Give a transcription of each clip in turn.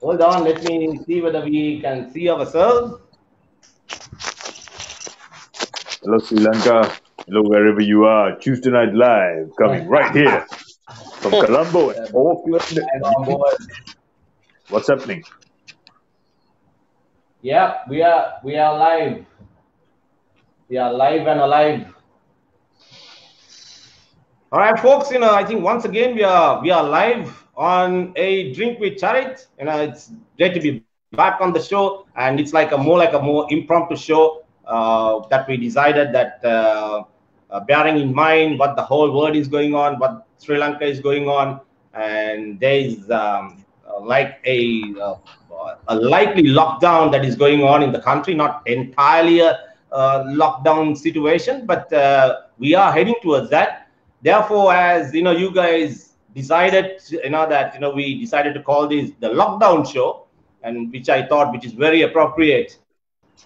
Hold on, let me see whether we can see ourselves. Hello, Sri Lanka. Hello, wherever you are. Tuesday Night Live coming right here from Colombo and Auckland. What's happening? Yeah, we are live. We are live and alive. All right, folks. I think once again we are live on a drink with Charit. It's great to be back on the show, and it's like a more impromptu show that we decided that bearing in mind what the whole world is going on, what Sri Lanka is going on, and there is like a likely lockdown that is going on in the country, not entirely a lockdown situation, but we are heading towards that. Therefore, as you guys decided, we decided to call this the lockdown show, and which is very appropriate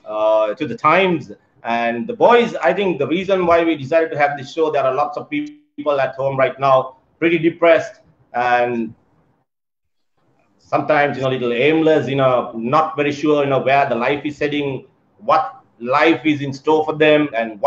to the times. And the boys, I think the reason why we decided to have this show, there are lots of people at home right now, pretty depressed and sometimes little aimless, not very sure where the life is heading, what life is in store for them, and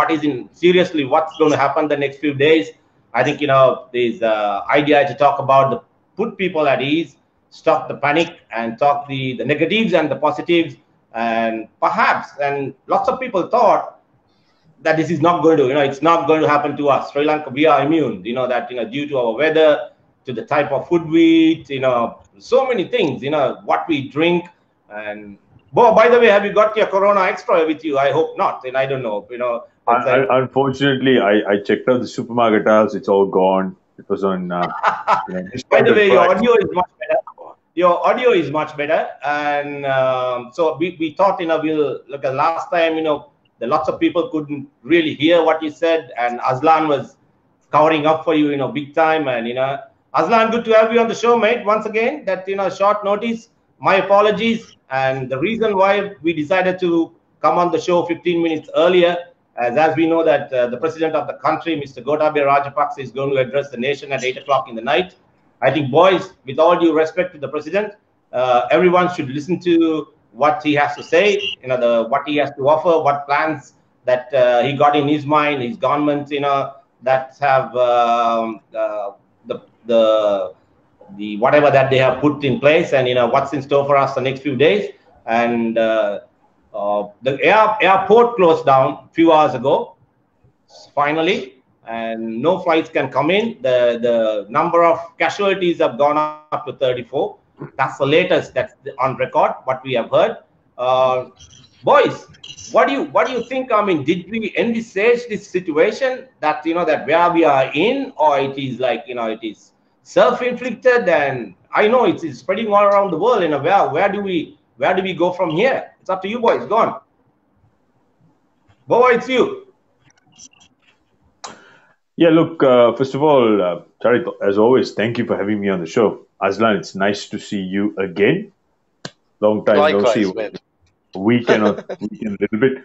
seriously what's going to happen the next few days. I think there's idea to talk about put people at ease, stop the panic, and talk the negatives and the positives. And perhaps, and lots of people thought that this is not going to, it's not going to happen to us. Sri Lanka, we are immune, that, due to our weather, to the type of food we eat, so many things, what we drink. And, Bo, by the way, have you got your Corona Extra with you? I hope not. And I don't know, Unfortunately, I checked out the supermarket aisles. It's all gone. It was on. By the way, your audio is much better. Your audio is much better. And so we thought, we'll look at last time, the lots of people couldn't really hear what you said, and Aslan was covering up for you, big time. And Aslan, good to have you on the show, mate. Once again, that short notice. My apologies, and the reason why we decided to come on the show 15 minutes earlier, as we know that the president of the country, Mr. Gotabaya Rajapaksa, is going to address the nation at 8 o'clock in the night. I think, boys, with all due respect to the president, everyone should listen to what he has to say, what he has to offer, what plans that he got in his mind, his government, that have the whatever that they have put in place, and what's in store for us the next few days. And the airport closed down a few hours ago, finally, and no flights can come in. The number of casualties have gone up to 34. That's the latest that's on record, what we have heard. Boys, what do you think? I mean, did we envisage this situation that that where we are in, or it is like it is self-inflicted? And I know it's spreading all around the world. Where do we go from here? It's up to you, boys. Go on. Boy, it's you. Yeah, look, first of all, Charit, as always, thank you for having me on the show. Aslan, it's nice to see you again. Long time Likewise, no see. Man. Weekend a little bit.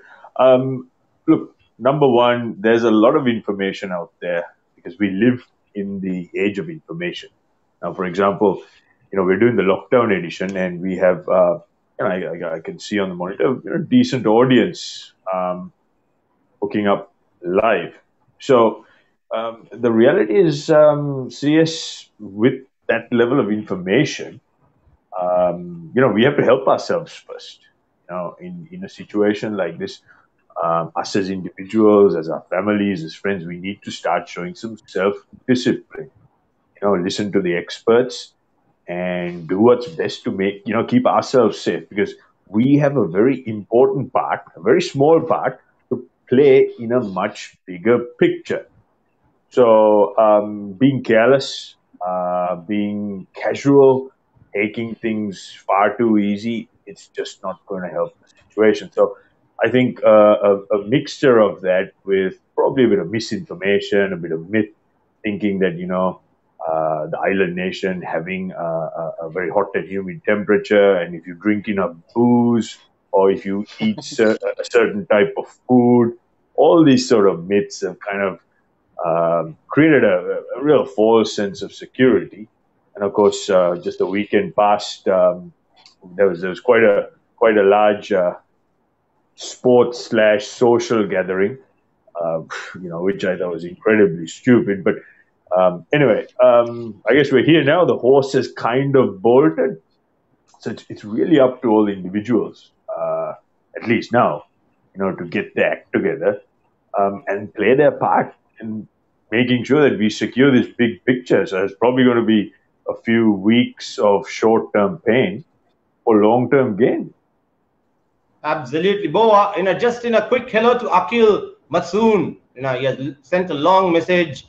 Look, number one, there's a lot of information out there because we live in the age of information. Now, for example, we're doing the lockdown edition, and we have, I can see on the monitor, decent audience hooking up live. So the reality is, CS, with that level of information, we have to help ourselves first. In a situation like this, us as individuals, as our families, as friends, we need to start showing some self-discipline. Listen to the experts and do what's best to keep ourselves safe, because we have a very important part, a very small part, to play in a much bigger picture. So being careless, being casual, taking things far too easy, it's just not going to help the situation. So I think a mixture of that with probably a bit of misinformation, a bit of myth, thinking that, the island nation having a very hot and humid temperature, and if you drink enough booze, or if you eat a certain type of food, all these sort of myths have kind of created a real false sense of security. And of course, just a weekend past, there was quite a large sports/social gathering, which I thought was incredibly stupid. But anyway, I guess we're here now. The horse has kind of bolted, so it's really up to all individuals, at least now, to get their act together and play their part in making sure that we secure this big picture. So it's probably going to be a few weeks of short-term pain for long-term gain. Absolutely, Boa. Just in a quick hello to Akil Matsoon. He has sent a long message.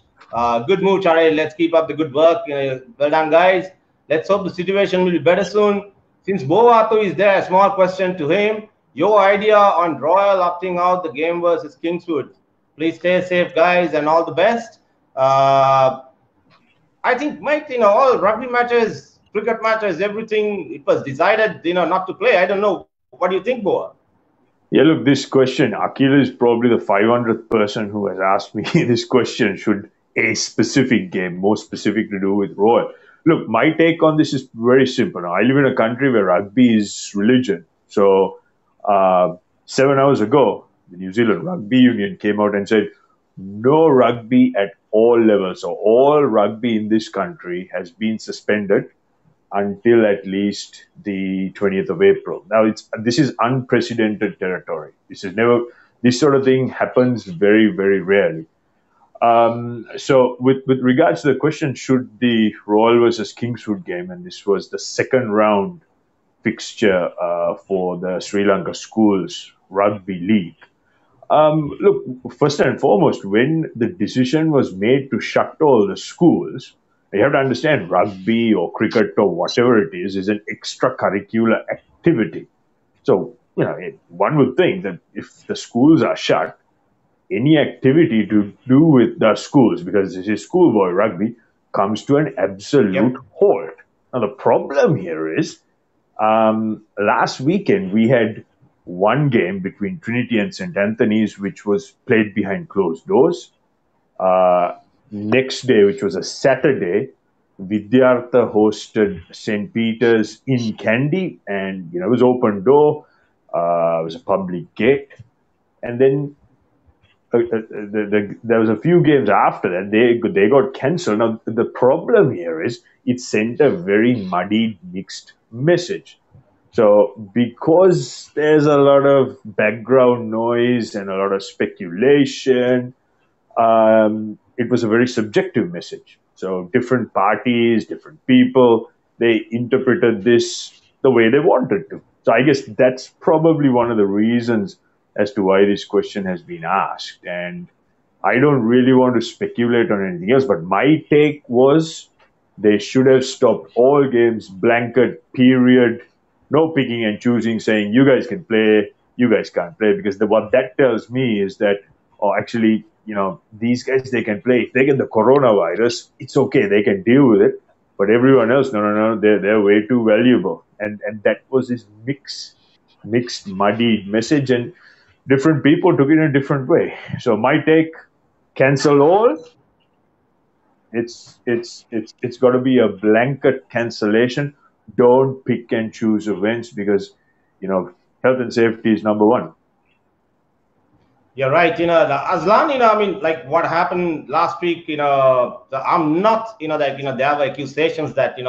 Good move, Chare. Let's keep up the good work. Well done, guys. Let's hope the situation will be better soon. Since Boa is there, a small question to him. Your idea on Royal opting out the game versus Kingswood. Please stay safe, guys, and all the best. I think, Mike, all rugby matches, cricket matches, everything, it was decided, not to play. I don't know. What do you think, Boa? Yeah, look, this question, Akil is probably the 500th person who has asked me this question. Should a specific game, more specific to do with Royal? Look, my take on this is very simple. Now, I live in a country where rugby is religion. So 7 hours ago, the New Zealand Rugby Union came out and said, no rugby at all levels. So all rugby in this country has been suspended until at least the 20th of April. Now, this is unprecedented territory. This sort of thing happens very, very rarely. So with regards to the question, should the Royal versus Kingswood game, and this was the second round fixture for the Sri Lanka Schools Rugby League. Look, first and foremost, when the decision was made to shut all the schools, you have to understand rugby or cricket or whatever it is an extracurricular activity. So, one would think that if the schools are shut, any activity to do with the schools, because this is schoolboy rugby, comes to an absolute halt. Now, the problem here is, last weekend we had one game between Trinity and St. Anthony's, which was played behind closed doors. Next day, which was a Saturday, Vidyartha hosted St. Peter's in Kandy, and it was open door. It was a public gate, and then there was a few games after that. They got cancelled. Now the problem here is it sent a very muddied, mixed message. So because there's a lot of background noise and a lot of speculation, it was a very subjective message. So different parties, different people, they interpreted this the way they wanted to. So I guess that's probably one of the reasons as to why this question has been asked. And I don't really want to speculate on anything else, but my take was they should have stopped all games, blanket, period, no picking and choosing, saying you guys can play, you guys can't play, because what that tells me is that, actually, these guys, they can play. If they get the coronavirus, it's okay, they can deal with it. But everyone else, no, they're way too valuable. And that was this mixed, muddied message, and different people took it in a different way. So my take, cancel all. It's got to be a blanket cancellation. Don't pick and choose events, because health and safety is number one. You're right. The Azlan, like what happened last week, I'm not, that, there are accusations that,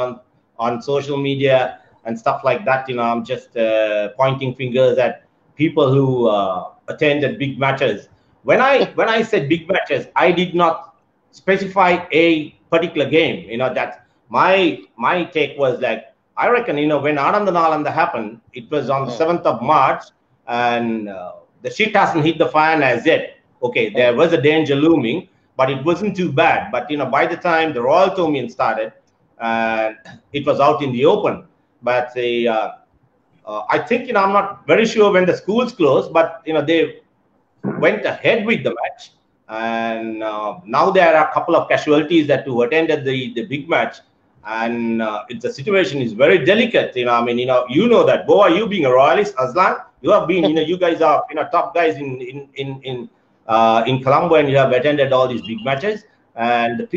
on social media and stuff like that, I'm just pointing fingers at people who attended big matches. When I said big matches, I did not specify a particular game. That my take was like, I reckon, when Ananda happened, it was on the 7th of March, and the shit hasn't hit the fan as yet. Okay, there was a danger looming, but it wasn't too bad. But, by the time the Royal Tournament started, it was out in the open. But I think, I'm not very sure when the schools closed, but, they went ahead with the match. And now there are a couple of casualties who attended the big match. And the situation is very delicate. That Boa, you being a Royalist, Azlan, you have been, you guys are, top guys in Colombo, and you have attended all these big matches. And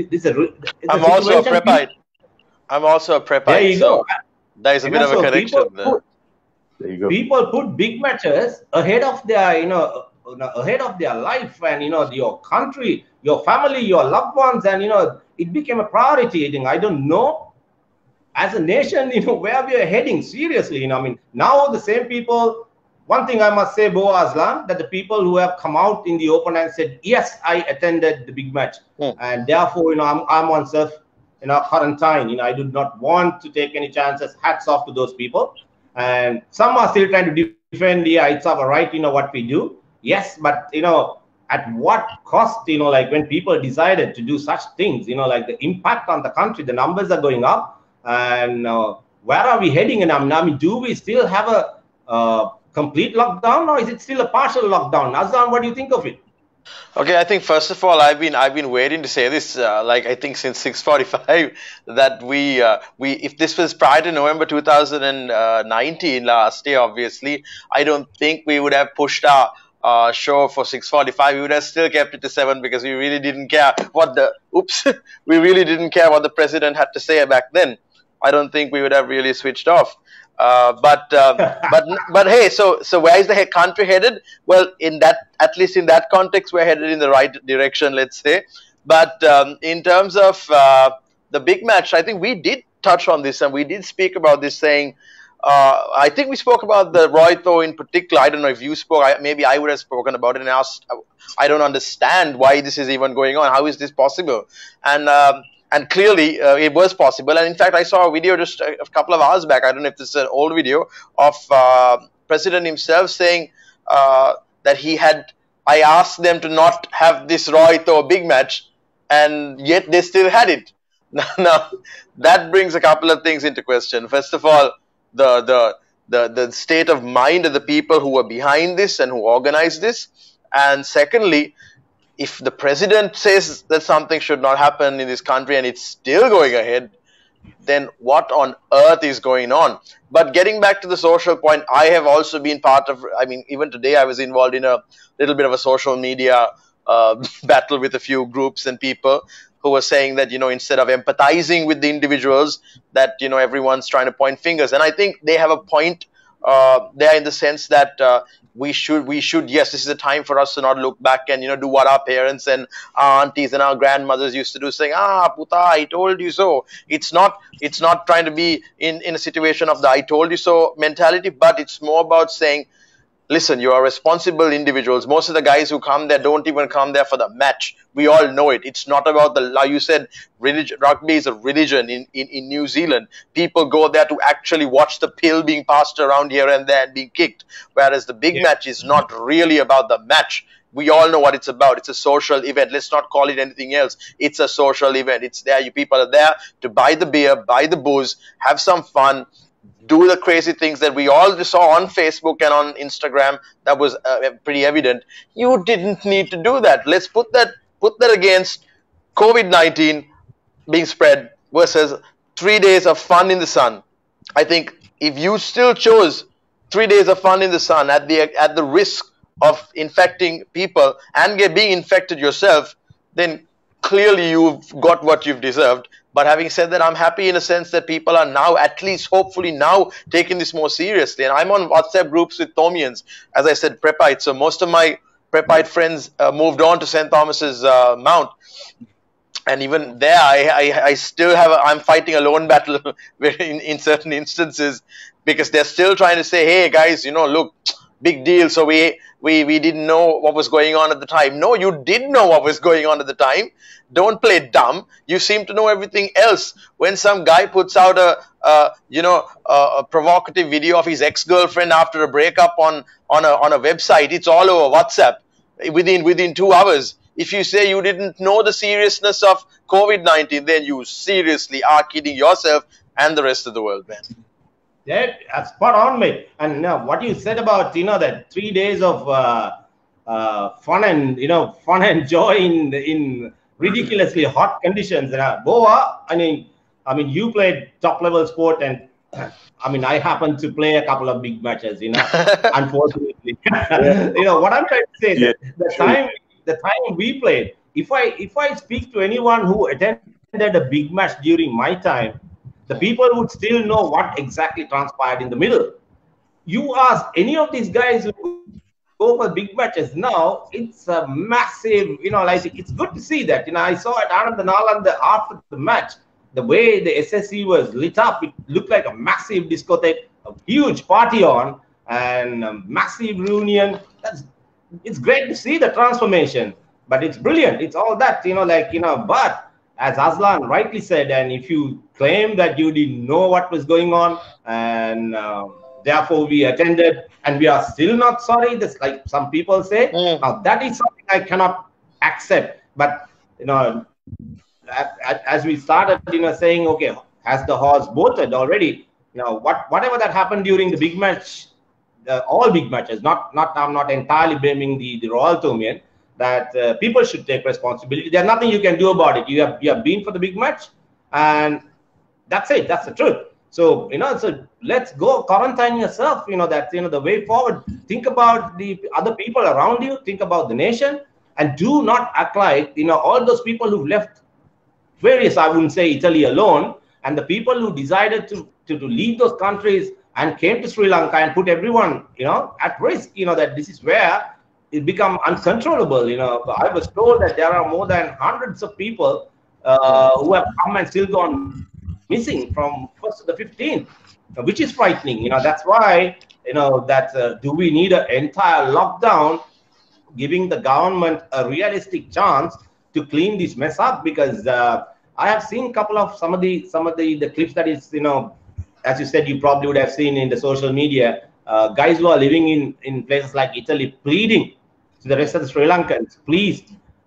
I'm also a prepite. There you go. There is a bit of a connection there. There you go. People put big matches ahead of their, ahead of their life and, your country, your family, your loved ones, and, it became a priority. I don't know as a nation, where we are heading. Seriously, I mean, now the same people. One thing I must say, Boa AZ, that the people who have come out in the open and said, yes, I attended the big match, and therefore, I'm on self, quarantine. I do not want to take any chances. Hats off to those people. And some are still trying to defend, yeah, it's our right, what we do. Yes, but at what cost? Like when people decided to do such things, like the impact on the country, the numbers are going up, and where are we heading? And I mean, do we still have a complete lockdown, or is it still a partial lockdown? Azam, what do you think of it? Okay, I think first of all, I've been waiting to say this, like I think since 6:45, that we if this was prior to November 2019, last year, obviously, I don't think we would have pushed our show for 6:45. We would have still kept it to 7 because we really didn't care what the we really didn't care what the president had to say back then. I don't think we would have really switched off. But hey, so where is the country headed? Well, at least in that context, we're headed in the right direction, let's say. But in terms of the big match, I think we did touch on this and we did speak about this, saying I think we spoke about the Rohito in particular. I don't know if you spoke. Maybe I would have spoken about it and asked. I don't understand why this is even going on. How is this possible? And clearly, it was possible. And in fact, I saw a video just a couple of hours back. I don't know if this is an old video of President himself saying that he had. I asked them to not have this Rohito big match, and yet they still had it. Now, that brings a couple of things into question. First of all, the state of mind of the people who were behind this and who organized this, and secondly, if the president says that something should not happen in this country and it's still going ahead, then what on earth is going on? But getting back to the social point, I have also been part of, I mean, even today I was involved in a little bit of a social media battle with a few groups and people who were saying that, instead of empathizing with the individuals, that, everyone's trying to point fingers. And I think they have a point there in the sense that we should, yes, this is a time for us to not look back and, do what our parents and our aunties and our grandmothers used to do, saying, puta, I told you so. It's not trying to be in a situation of the I told you so mentality, but it's more about saying, listen, you are responsible individuals. Most of the guys who come there don't even come there for the match. We all know it. It's not about like you said, religion. Rugby is a religion in New Zealand. People go there to actually watch the pill being passed around here and there and being kicked. Whereas the big match is not really about the match. We all know what it's about. It's a social event. Let's not call it anything else. It's a social event. It's there. You people are there to buy the beer, buy the booze, have some fun, do the crazy things that we all saw on Facebook and on Instagram. That was pretty evident. You didn't need to do that. Let's put that against COVID-19 being spread versus 3 days of fun in the sun. I think if you still chose 3 days of fun in the sun at the risk of infecting people and being infected yourself, then clearly you've got what you've deserved. But having said that, I'm happy in a sense that people are now, at least hopefully now, taking this more seriously. And I'm on WhatsApp groups with Thomians, as I said, Prepite. So most of my Prepite friends moved on to St. Thomas's Mount. And even there, I still have, I'm fighting a lone battle in certain instances, because they're still trying to say, hey guys, look, big deal. So we didn't know what was going on at the time. No, you did know what was going on at the time. Don't play dumb. You seem to know everything else. When some guy puts out a provocative video of his ex-girlfriend after a breakup on a website, it's all over WhatsApp within 2 hours. If you say you didn't know the seriousness of COVID-19, then you seriously are kidding yourself and the rest of the world, man. Yeah, spot on, mate. And what you said about that 3 days of fun and joy in ridiculously hot conditions. Boa, I mean, you played top level sport, and I mean, I happened to play a couple of big matches. Unfortunately, what I'm trying to say, the time we played. If I speak to anyone who attended a big match during my time, the people would still know what exactly transpired in the middle. you ask any of these guys who go for big matches now, it's a massive, like it's good to see that. I saw at Anand Anand after the match, the way the SSC was lit up, it looked like a massive discotheque, a huge party on, and a massive reunion. It's great to see the transformation, but it's brilliant. It's all that, but as Aslan rightly said, and if you claim that you didn't know what was going on, and therefore we attended, and we are still not sorry, this like some people say, now that is something I cannot accept. But as we started, saying, okay, has the horse bolted already? Whatever that happened during the big match, all big matches, not I'm not entirely blaming the Royal Tomian, that people should take responsibility. There's nothing you can do about it. You have been for the big match, and that's it. That's the truth. So so let's go quarantine yourself. That's the way forward. Think about the other people around you. Think about the nation, and do not act like all those people who've left various. I wouldn't say Italy alone, and the people who decided to leave those countries and came to Sri Lanka and put everyone at risk. That this is where it become uncontrollable. I was told that there are more than hundreds of people who have come and still gone missing from 1st to the 15th, which is frightening. That's why do we need an entire lockdown, giving the government a realistic chance to clean this mess up? Because I have seen a couple of some of the clips that is as you said, you probably would have seen in the social media, guys who are living in places like Italy pleading to the rest of the Sri Lankans, please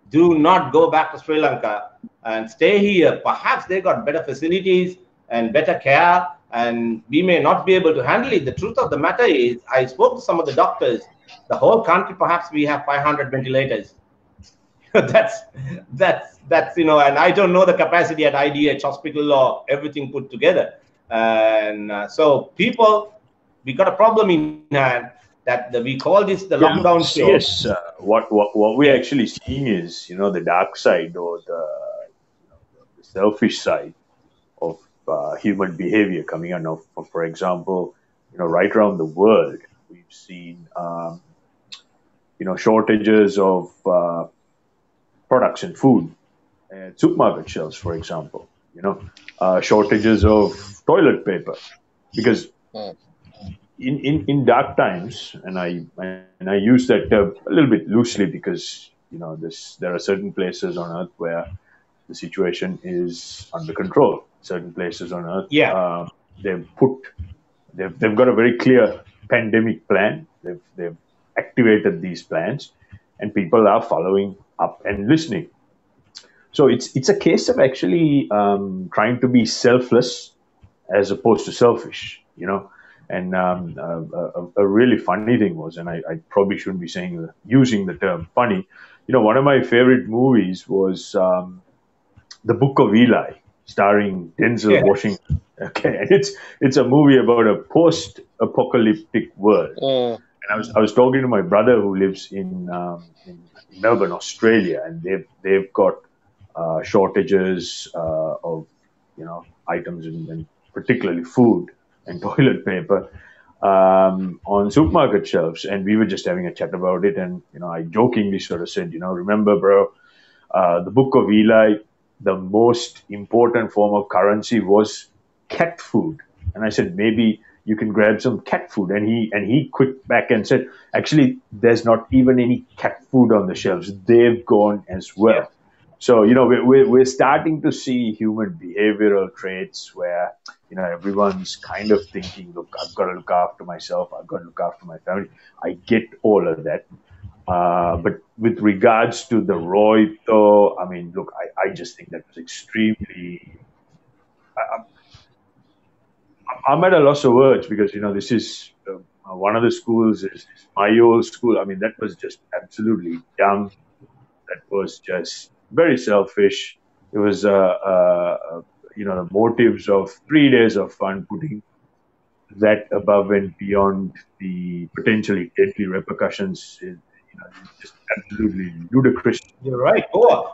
do not go back to Sri Lanka and stay here. Perhaps they got better facilities and better care, and we may not be able to handle it. The truth of the matter is, I spoke to some of the doctors. The whole country, perhaps we have 500 ventilators. that's and I don't know the capacity at IDH hospital or everything put together. And so people, we got a problem in hand that we call this the lockdown show. Yes, what we're actually seeing is the dark side, or the selfish side of human behavior coming out. For example, right around the world, we've seen shortages of products and food at supermarket shelves, for example. Shortages of toilet paper, because in dark times, and I use that term a little bit loosely, because there are certain places on earth where the situation is under control. Certain places on earth, they've got a very clear pandemic plan. They've activated these plans, and people are following up and listening. So it's a case of actually trying to be selfless as opposed to selfish, And a really funny thing was, and I probably shouldn't be using the term funny. One of my favorite movies was The Book of Eli, starring Denzel Washington. Okay, and it's a movie about a post-apocalyptic world. And I was talking to my brother who lives in Melbourne, Australia, and they've got shortages of items, and particularly food and toilet paper on supermarket shelves. And we were just having a chat about it, and I jokingly sort of said, remember, bro, the Book of Eli, the most important form of currency was cat food. And I said, maybe you can grab some cat food. And he quicked back and said, actually, there's not even any cat food on the shelves. They've gone as well. Yeah. So, we're starting to see human behavioral traits where, everyone's kind of thinking, look, I've got to look after myself. I've got to look after my family. I get all of that. But with regards to the Roy, though, I mean, look, I just think that was extremely... I'm at a loss of words, because, this is one of the schools is my old school. I mean, that was just absolutely dumb. That was just very selfish. It was, the motives of 3 days of fun, putting that above and beyond the potentially deadly repercussions. Just absolutely ludicrous. You're right, Boa.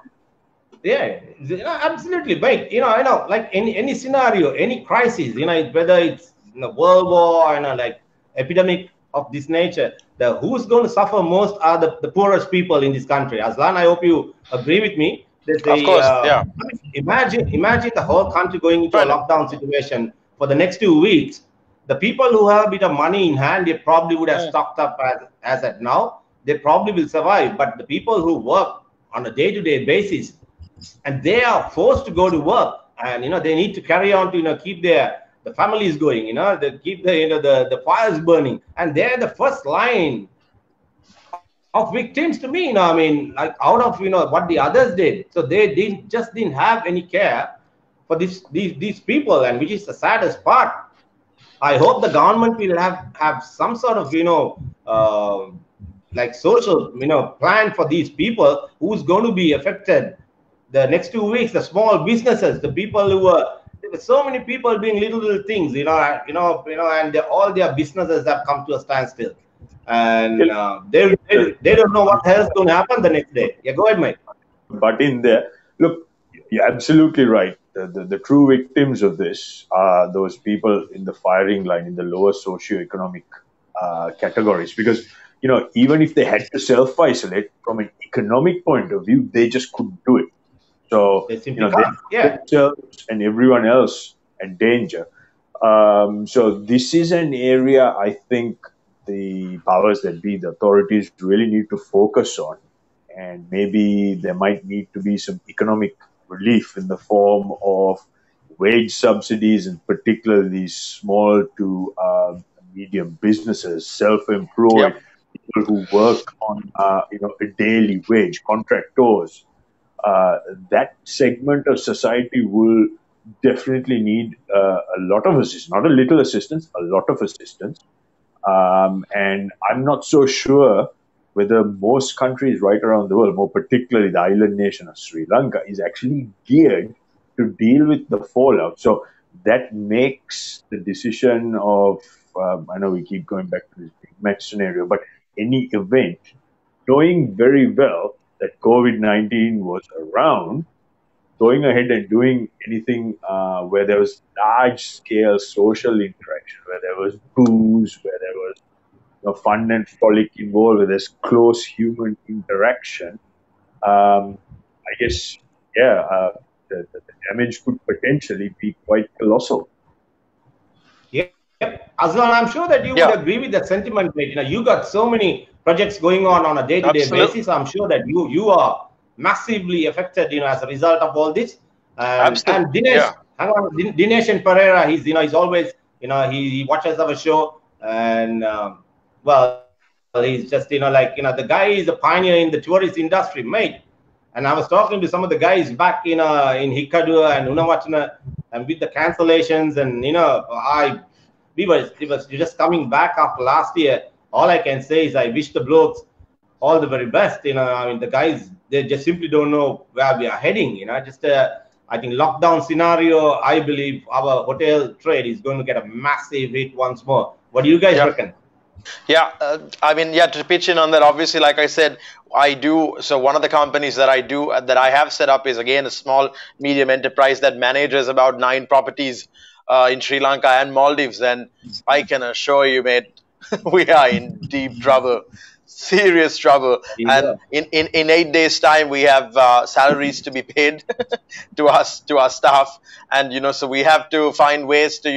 Yeah, absolutely right. I know, like any scenario, any crisis, whether it's World War, like epidemic of this nature, the who's going to suffer most are the poorest people in this country. Aslan, I hope you agree with me. That Of they, course, yeah. I mean, imagine the whole country going into a Right. lockdown situation for the next 2 weeks. The people who have a bit of money in hand, they probably would have stocked up as at now. They probably will survive. But the people who work on a day-to-day basis, and they are forced to go to work, and they need to carry on to keep the families going, they keep the fires burning, and they're the first line of victims to me. I mean, like, out of what the others did, so they didn't have any care for these people, and which is the saddest part. I hope the government will have some sort of like social plan for these people who's going to be affected the next 2 weeks. The small businesses, the people who were there were so many people doing little things, and all their businesses have come to a standstill, and they don't know what else going to happen the next day. Yeah, go ahead, Mike. But in there, look, you're absolutely right. The true victims of this are those people in the firing line, in the lower socioeconomic categories, because even if they had to self-isolate from an economic point of view, they just couldn't do it. So They simply they can't. put Yeah. themselves and everyone else at danger. So this is an area I think the powers that be, the authorities, really need to focus on, and maybe there might need to be some economic relief in the form of wage subsidies, in particular these small to medium businesses, self-employed, Yep. people who work on a daily wage, contractors. That segment of society will definitely need a lot of assistance, not a little assistance, a lot of assistance. And I'm not so sure whether most countries right around the world, more particularly the island nation of Sri Lanka, is actually geared to deal with the fallout. So that makes the decision of, I know we keep going back to this big match scenario, but any event, knowing very well that COVID-19 was around, going ahead and doing anything where there was large-scale social interaction, where there was booze, where there was fun and frolic involved, where there's close human interaction, I guess, the damage could potentially be quite colossal. Yep. Aslan, I'm sure that you would Yeah. agree with that sentiment, mate. You got so many projects going on a day-to-day Absolutely. basis. I'm sure that you are massively affected, as a result of all this. And Absolutely. Dinesh, Yeah. hang on, Dinesh and Pereira, he's always, he watches our show, and well, he's just, the guy is a pioneer in the tourist industry, mate. And I was talking to some of the guys back in Hikadu and Unawatana, and with the cancellations, and we was just coming back after last year. All I can say is I wish the blokes all the very best. I mean, the guys, they just simply don't know where we are heading. Just I think lockdown scenario. I believe our hotel trade is going to get a massive hit once more. What do you guys reckon? Yeah, I mean, yeah, to pitch in on that, obviously, like I said, I do. So one of the companies that I have set up is, again, a small, medium enterprise that manages about 9 properties in Sri Lanka and Maldives. And I can assure you, mate, we are in deep trouble, serious trouble. Yeah. And in 8 days' time, we have salaries to be paid to our staff, and so we have to find ways to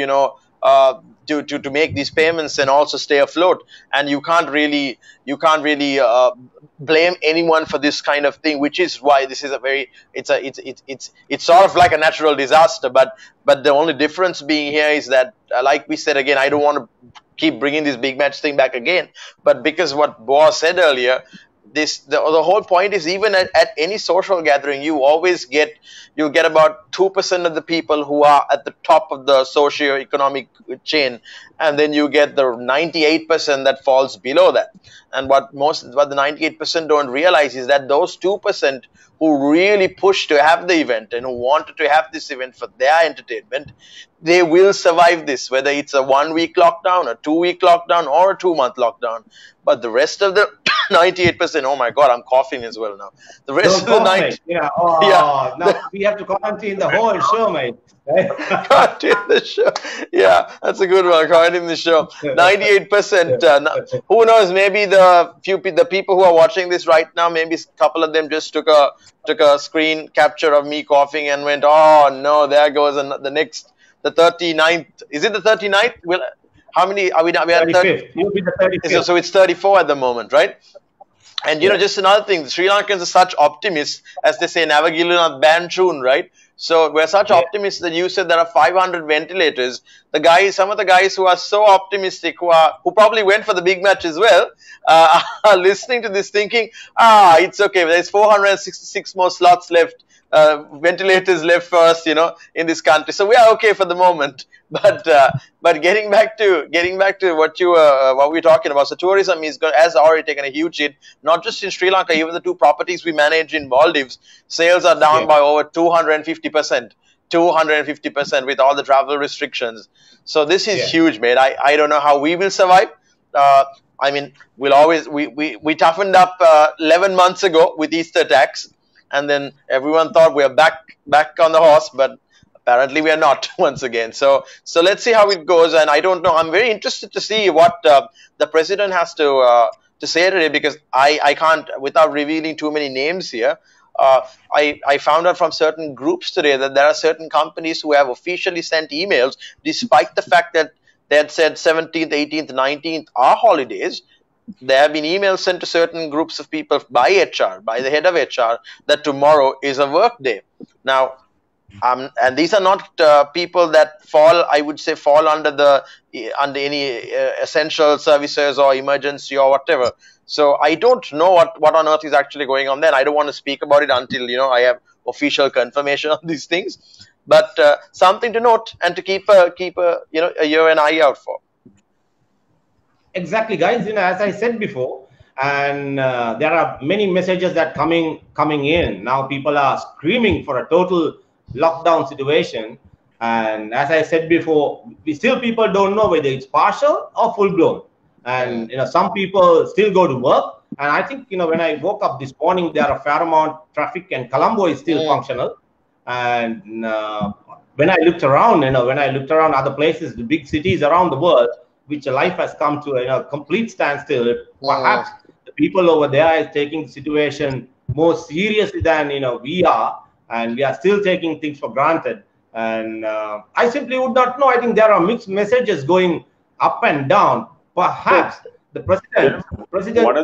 to make these payments and also stay afloat. And you can't really blame anyone for this kind of thing, which is why this is it's sort of like a natural disaster. But the only difference being here is that, like we said, again, I don't want to keep bringing this big match thing back again, but because what Boa said earlier, the whole point is, even at any social gathering, you'll get about 2% of the people who are at the top of the socio-economic chain, and then you get the 98% that falls below that. And what the 98% don't realize is that those 2% who really push to have the event and who wanted to have this event for their entertainment, they will survive this, whether it's a 1-week lockdown, a 2-week lockdown, or a 2-month lockdown. But the rest of the 98%. Oh my God, I'm coughing as well now. The rest Don't of the cough, night, mate. Yeah. yeah. Oh, now we have to quarantine the whole show, mate. Caught in the show. Yeah, that's a good one. Caught in the show. 98%. Who knows? Maybe the people who are watching this right now, maybe a couple of them just took a screen capture of me coughing and went, "Oh no, there goes the next, the 39th. Is it the 39th? Will how many are we? We had 35th. You'll be the 35th. so it's 34 at the moment, right? And Yeah. just another thing, the Sri Lankans are such optimists, as they say, Navagiluna Banchun, right? So we're such optimists that you said there are 500 ventilators. Some of the guys who are so optimistic, who probably went for the big match as well, are listening to this thinking, it's okay. There's 466 more slots left. Ventilators left for us, in this country. So we are okay for the moment. But getting back to what we're talking about. So tourism has already taken a huge hit, not just in Sri Lanka, even the two properties we manage in Maldives, sales are down by over 250%. 250% with all the travel restrictions. So this is huge, mate. I don't know how we will survive. I mean, we toughened up 11 months ago with Easter tax, and then everyone thought we are back on the horse, but apparently we are not once again. So let's see how it goes. And I don't know. I'm very interested to see what the president has to say today, because I can't, without revealing too many names here. I found out from certain groups today that there are certain companies who have officially sent emails, despite the fact that they had said 17th, 18th, 19th are holidays. There have been emails sent to certain groups of people by HR, by the head of HR, that tomorrow is a work day. Now, and these are not people that I would say, fall under any essential services or emergency or whatever. So I don't know what on earth is actually going on there. I don't want to speak about it until I have official confirmation of these things. But something to note and to keep a ear and eye out for. Exactly, guys. As I said before, and there are many messages that coming in now. People are screaming for a total lockdown situation, and as I said before, people don't know whether it's partial or full blown. And some people still go to work, and I think when I woke up this morning, there are a fair amount traffic, and Colombo is still functional. And when I looked around, other places, the big cities around the world, which life has come to a complete standstill. Perhaps the people over there is taking the situation more seriously than we are, and we are still taking things for granted. And I simply would not know. I think there are mixed messages going up and down. Perhaps the president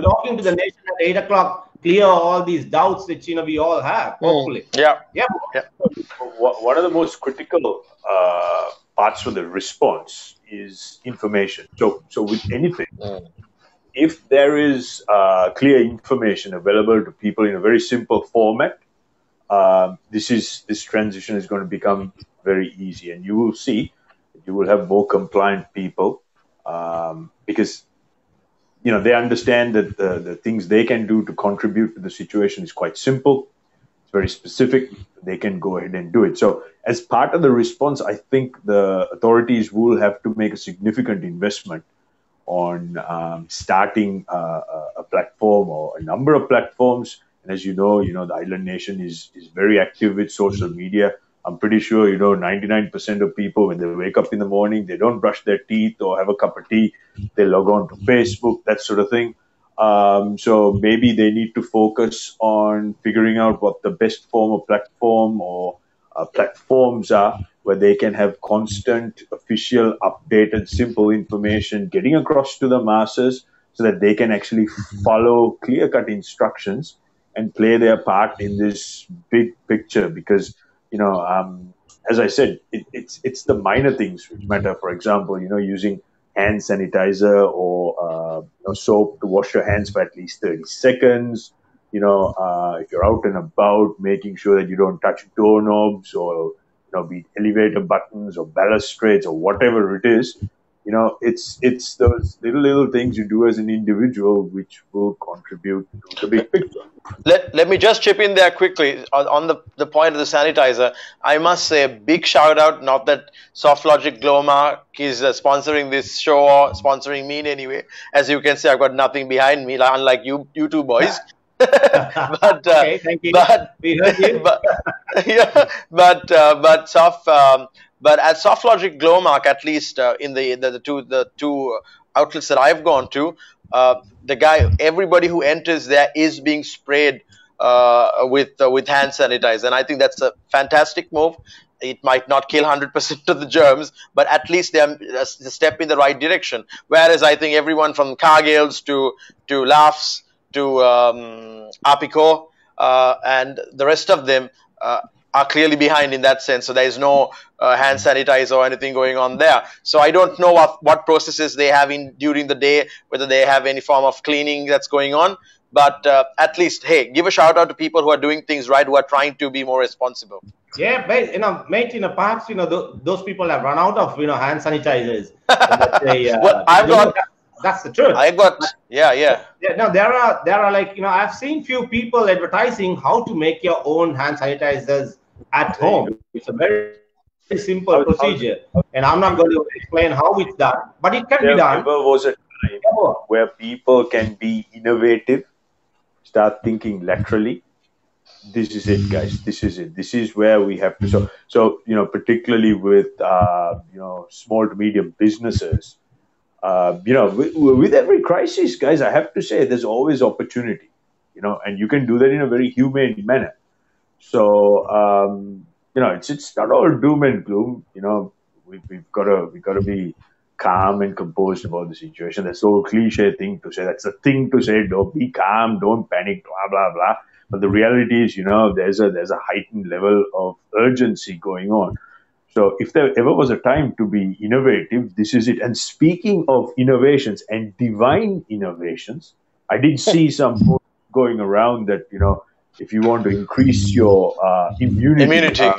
talking to the nation at 8 o'clock clear all these doubts which we all have. Hopefully, yeah. One of the most critical parts of the response is information. So with anything, if there is clear information available to people in a very simple format, this transition is going to become very easy, and you will see that you will have more compliant people because they understand that the things they can do to contribute to the situation is quite simple. It's very specific. They can go ahead and do it. So as part of the response, I think the authorities will have to make a significant investment on starting a platform or a number of platforms. And as you know, the island nation is very active with social media. I'm pretty sure, 99% of people, when they wake up in the morning, they don't brush their teeth or have a cup of tea. They log on to Facebook, that sort of thing. So maybe they need to focus on figuring out what the best form of platform or platforms are, where they can have constant, official, updated, simple information getting across to the masses so that they can actually follow clear-cut instructions and play their part in this big picture. Because, as I said, it's the minor things which matter. For example, using hand sanitizer or soap to wash your hands for at least 30 seconds. If you're out and about, making sure that you don't touch doorknobs or be it elevator buttons or balustrades or whatever it is. it's those little things you do as an individual which will contribute to the big picture. Let me just chip in there quickly on the point of the sanitizer. I must say a big shout out, not that SoftLogic Glowmark is sponsoring this show or sponsoring me in any way. As you can see, I've got nothing behind me, unlike you two boys. But okay, thank you. But we heard you. but yeah, but at SoftLogic Glowmark, at least in the two outlets that I've gone to, everybody who enters there is being sprayed with hand sanitizer, and I think that's a fantastic move. It might not kill 100% of the germs, but at least they're a step in the right direction. Whereas I think everyone from Cargills to Laughs to Apico and the rest of them are clearly behind in that sense. So there is no hand sanitizer or anything going on there. So I don't know what processes they have during the day, whether they have any form of cleaning that's going on. But at least, hey, give a shout out to people who are doing things right, who are trying to be more responsible. Yeah, but, mate, perhaps, those people have run out of, hand sanitizers. So they, well, I've got... That's the truth. Yeah. No, there are like, I've seen few people advertising how to make your own hand sanitizers at home. It's a very simple procedure, and I'm not going to explain how it's done, but it can be done. There was a time where people can be innovative, start thinking laterally. This is it, guys. This is it. This is where we have to. So particularly with small to medium businesses. With every crisis, guys, I have to say there's always opportunity, and you can do that in a very humane manner. So, it's not all doom and gloom. We've got to be calm and composed about the situation. That's so cliche thing to say. That's a thing to say. Don't be calm. Don't panic. Blah blah blah. But the reality is, there's a heightened level of urgency going on. So if there ever was a time to be innovative, this is it. And speaking of innovations and divine innovations, I did see some going around that, if you want to increase your immunity.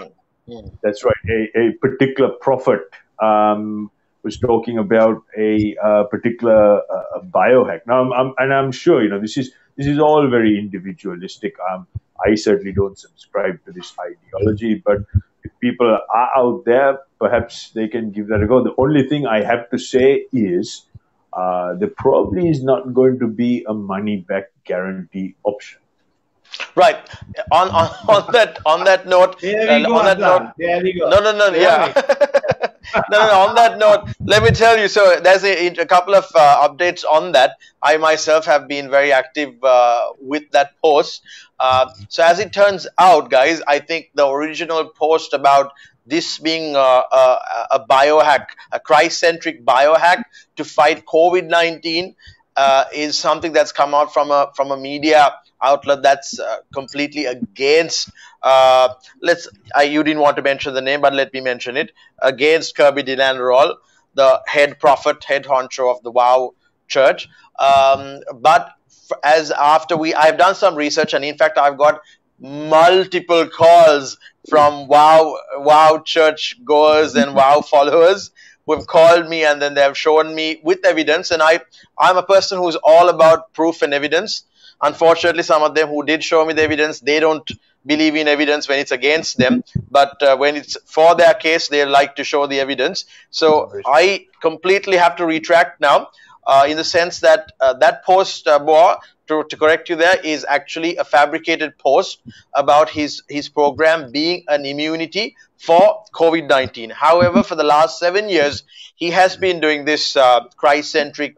That's right. A particular prophet was talking about a particular biohack. Now, I'm sure, this is all very individualistic. I certainly don't subscribe to this ideology, but if people are out there, perhaps they can give that a go. The only thing I have to say is there probably is not going to be a money-back guarantee option. Right. On that note, there we go. No, yeah. No, on that note, let me tell you, so there's a couple of updates on that. I myself have been very active with that post. So as it turns out, guys, I think the original post about this being a biohack, a Christ-centric biohack to fight COVID-19 is something that's come out from a media outlet that's completely against you didn't want to mention the name, but let me mention it, against Kirby Dinanderall, the head prophet, head honcho of the WOW church. But I've done some research, and in fact I've got multiple calls from WOW church goers and WOW followers who have called me, and then they have shown me with evidence, and I'm a person who's all about proof and evidence. Unfortunately, some of them who did show me the evidence, they don't believe in evidence when it's against them, but when it's for their case, they like to show the evidence. So I completely have to retract now, in the sense that that post, Boa, to correct you there, is actually a fabricated post about his program being an immunity for COVID-19. However, for the last 7 years, he has been doing this Christ-centric,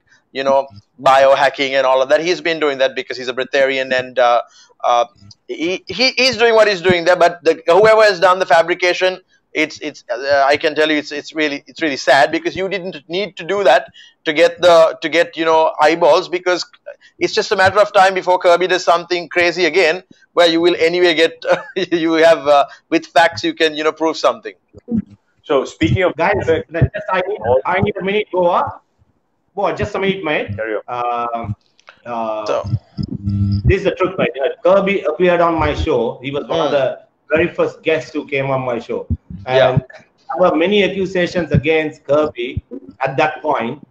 biohacking and all of that. He's been doing that because he's a breatharian, and he's doing what he's doing there. But whoever has done the fabrication, I can tell you, it's really sad, because you didn't need to do that to get eyeballs, because it's just a matter of time before Kirby does something crazy again, where you will anyway get you have with facts you can prove something. So speaking of guys, I need a minute, Boa, just a minute, mate. Carry on. This is the truth, mate. Kirby appeared on my show. He was one of the very first guests who came on my show, and there were many accusations against Kirby, at that point,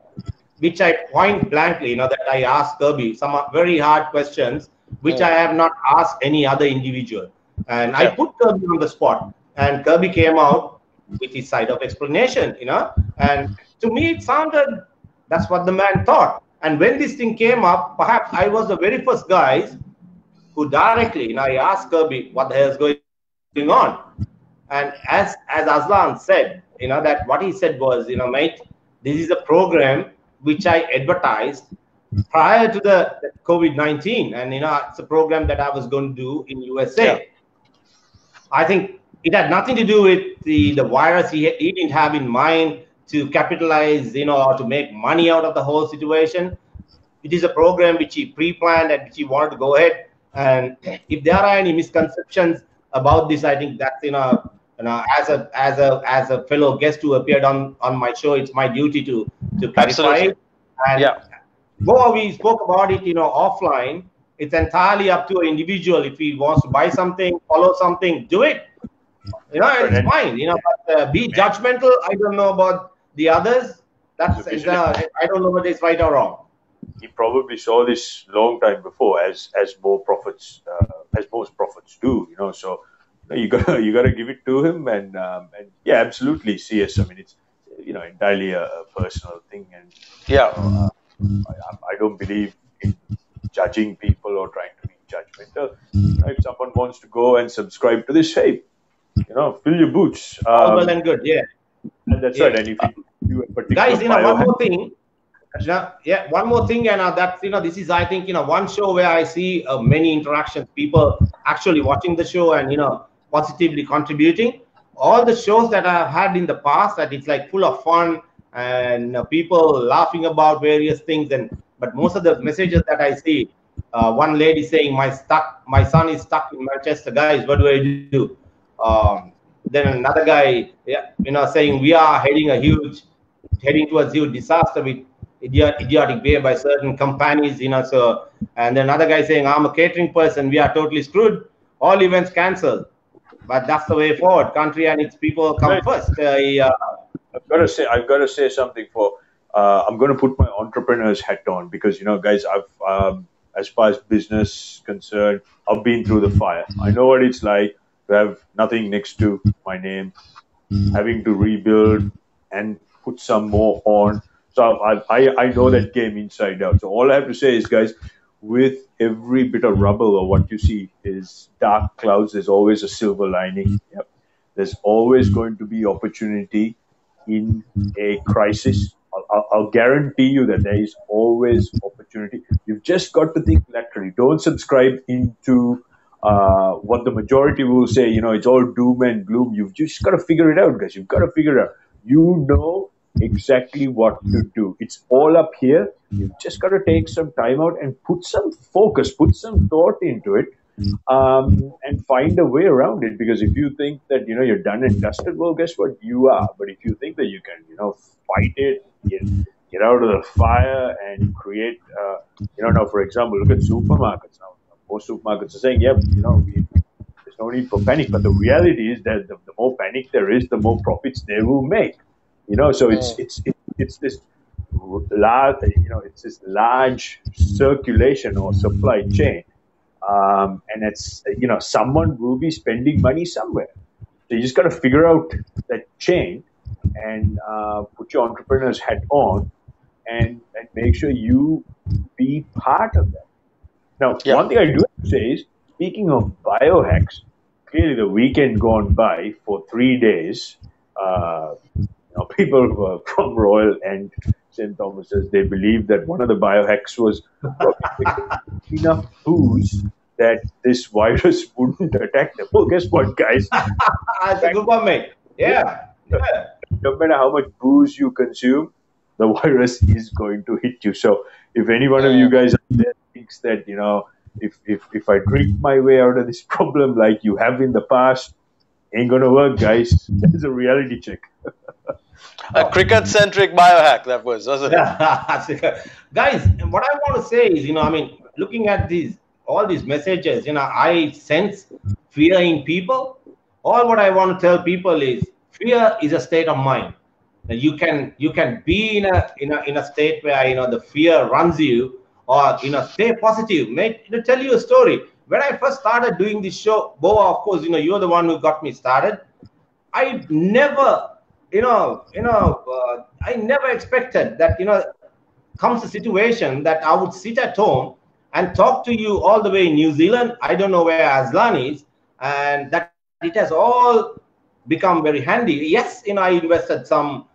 which I point blankly, that I asked Kirby some very hard questions, which I have not asked any other individual. And I put Kirby on the spot, and Kirby came out with his side of explanation, and to me it sounded, that's what the man thought. And when this thing came up, perhaps I was the very first guys who directly, I asked Kirby what the hell is going on. And as Aslan said, that what he said was, mate, this is a program which I advertised prior to the COVID-19, and it's a program that I was going to do in USA. Yeah. I think it had nothing to do with the virus. He didn't have in mind to capitalize, or to make money out of the whole situation. It is a program which he pre-planned and which he wanted to go ahead. And if there are any misconceptions about this, I think that's as a fellow guest who appeared on my show, it's my duty to clarify it. And Boa, we spoke about it, offline. It's entirely up to an individual. If he wants to buy something, follow something, do it. It's fine. But be judgmental. I don't know about the others. That's I don't know whether it's right or wrong. He probably saw this long time before, as most prophets do. So you gotta give it to him, and yeah, absolutely, CS. I mean, it's entirely a personal thing, and I don't believe in judging people or trying to be judgmental. If someone wants to go and subscribe to this, hey, fill your boots. Well and good, yeah. And that's right. And if you a particular guys, one more thing. One more thing, and that's this is, I think, one show where I see many interactions, people actually watching the show and positively contributing. All the shows that I've had in the past, that it's like full of fun and people laughing about various things, but most of the messages that I see, one lady saying, my son is stuck in Manchester, guys, what do I do? Then another guy saying we are heading towards huge disaster with idiotic behavior by certain companies, so, and then another guy saying, I'm a catering person, we are totally screwed, all events cancelled. But that's the way forward. Country and its people come first. I've got to say something I'm going to put my entrepreneur's hat on, because guys, I've as far as business concerned, I've been through the fire. I know what it's like to have nothing next to my name, having to rebuild and put some more on. So I know that game inside out. So all I have to say is, guys, with every bit of rubble or what you see is dark clouds, there's always a silver lining. Yep. There's always going to be opportunity in a crisis. I'll guarantee you that there is always opportunity. You've just got to think laterally. Don't subscribe into what the majority will say. It's all doom and gloom. You've just got to figure it out, guys. You've got to figure it out. Exactly what to do. It's all up here. You've just got to take some time out and put some focus, put some thought into it, and find a way around it. Because if you think that you're done and dusted, well, guess what? You are. But if you think that you can, fight it, get out of the fire and create, now, for example, look at supermarkets now. Most supermarkets are saying, there's no need for panic. But the reality is that the more panic there is, the more profits they will make. So it's this large, it's this large circulation or supply chain, and it's someone will be spending money somewhere. So you just got to figure out that chain and put your entrepreneur's hat on, and make sure you be part of that. Now, one thing I do have to say is, speaking of biohacks, clearly the weekend gone by for 3 days. People from Royal and St. Thomas's, they believe that one of the biohacks was enough booze that this virus wouldn't attack them. Well, guess what, guys? That's a good one, mate. Yeah. No matter how much booze you consume, the virus is going to hit you. So if any one of you guys out there thinks that, if I drink my way out of this problem like you have in the past, ain't going to work, guys. That's a reality check. A cricket-centric biohack that wasn't it? Guys, what I want to say is, looking at all these messages, I sense fear in people. All what I want to tell people is, fear is a state of mind. you can be in a state where the fear runs you, or stay positive. Mate, tell you a story. When I first started doing this show, Boa, of course, you're the one who got me started. I never, I never expected that, comes a situation that I would sit at home and talk to you all the way in New Zealand. I don't know where Aslan is, and that it has all become very handy. Yes, I invested some,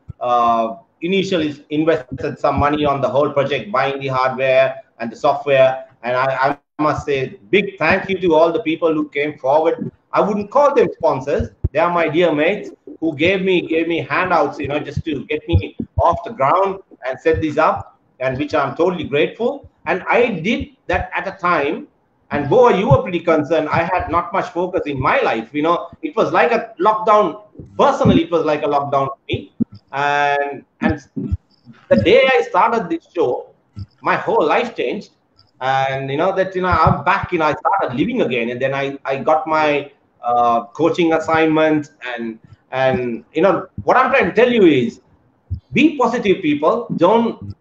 initially invested some money on the whole project, buying the hardware and the software. And I must say big thank you to all the people who came forward. I wouldn't call them sponsors. They are my dear mates who gave me handouts, just to get me off the ground and set this up, and which I'm totally grateful. And I did that at a time. And Boa, you were pretty concerned. I had not much focus in my life. It was like a lockdown. Personally, it was like a lockdown for me. And the day I started this show, my whole life changed. And I'm back. I started living again. And then I got my coaching assignment. And what I'm trying to tell you is, be positive, people. Don't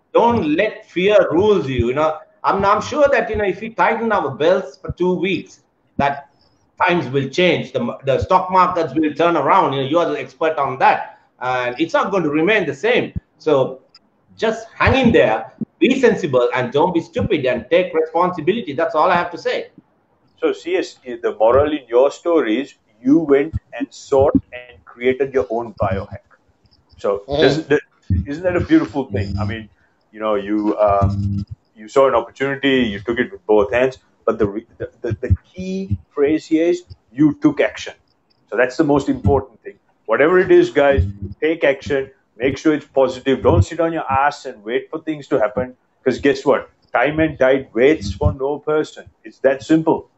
let fear rules you. I'm sure that if we tighten our belts for 2 weeks, that times will change. The stock markets will turn around. You are the expert on that, and it's not going to remain the same. So just hang in there, be sensible, and don't be stupid, and take responsibility. That's all I have to say. So, CS, the moral in your story is you went and sought and created your own biohack. So, isn't that a beautiful thing? I mean, you saw an opportunity, you took it with both hands. But the key phrase here is you took action. So that's the most important thing. Whatever it is, guys, take action. Make sure it's positive. Don't sit on your ass and wait for things to happen. Because guess what? Time and tide waits for no person. It's that simple.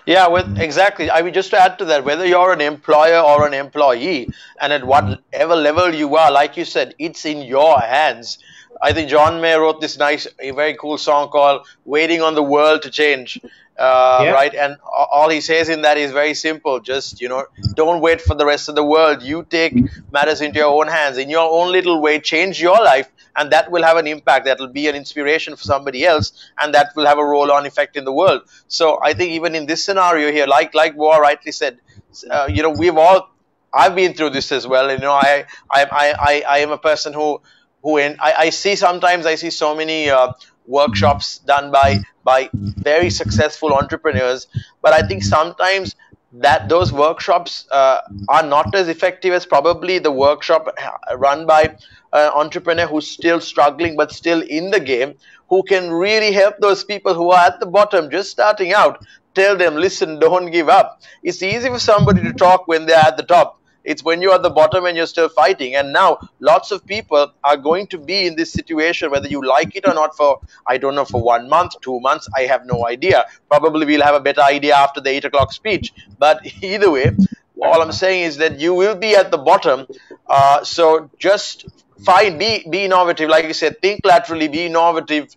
Yeah, exactly. I mean, just to add to that, whether you're an employer or an employee, and at whatever level you are, like you said, it's in your hands. I think John Mayer wrote this a very cool song called "Waiting on the World to Change," right? And all he says in that is very simple. Just don't wait for the rest of the world. You take matters into your own hands, in your own little way. Change your life, and that will have an impact. That will be an inspiration for somebody else, and that will have a roll-on effect in the world. So I think even in this scenario here, like Boa rightly said, I've been through this as well. I am a person who I see so many workshops done by very successful entrepreneurs, but I think sometimes that those workshops are not as effective as probably the workshop run by an entrepreneur who's still struggling but still in the game, who can really help those people who are at the bottom just starting out. Tell them, listen, don't give up. It's easy for somebody to talk when they're at the top. It's when you're at the bottom and you're still fighting. And now lots of people are going to be in this situation, whether you like it or not, for, I don't know, for 1 month, 2 months, I have no idea. Probably we'll have a better idea after the 8 o'clock speech. But either way, all I'm saying is that you will be at the bottom. So just be innovative. Like you said, think laterally, be innovative.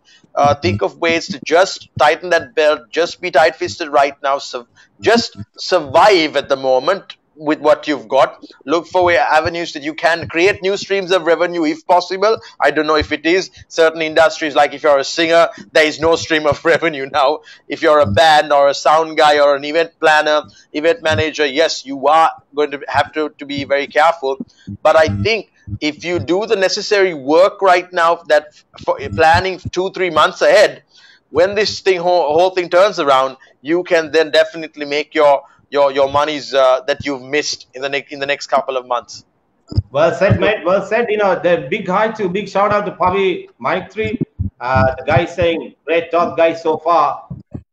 Think of ways to just tighten that belt. Just be tight-fisted right now. So just survive at the moment with what you've got. Look for avenues that you can create new streams of revenue if possible. I don't know if it is. Certain industries, like if you're a singer, there is no stream of revenue now. If you're a band or a sound guy or an event planner, event manager, yes, you are going to have to be very careful. But I think if you do the necessary work right now, that for planning 2-3 months ahead, when this whole thing turns around, you can then definitely make your monies that you've missed in the next couple of months. Well said, mate. Well said. The big shout out to Pavi Maitri. The guy saying, great talk, guys, so far.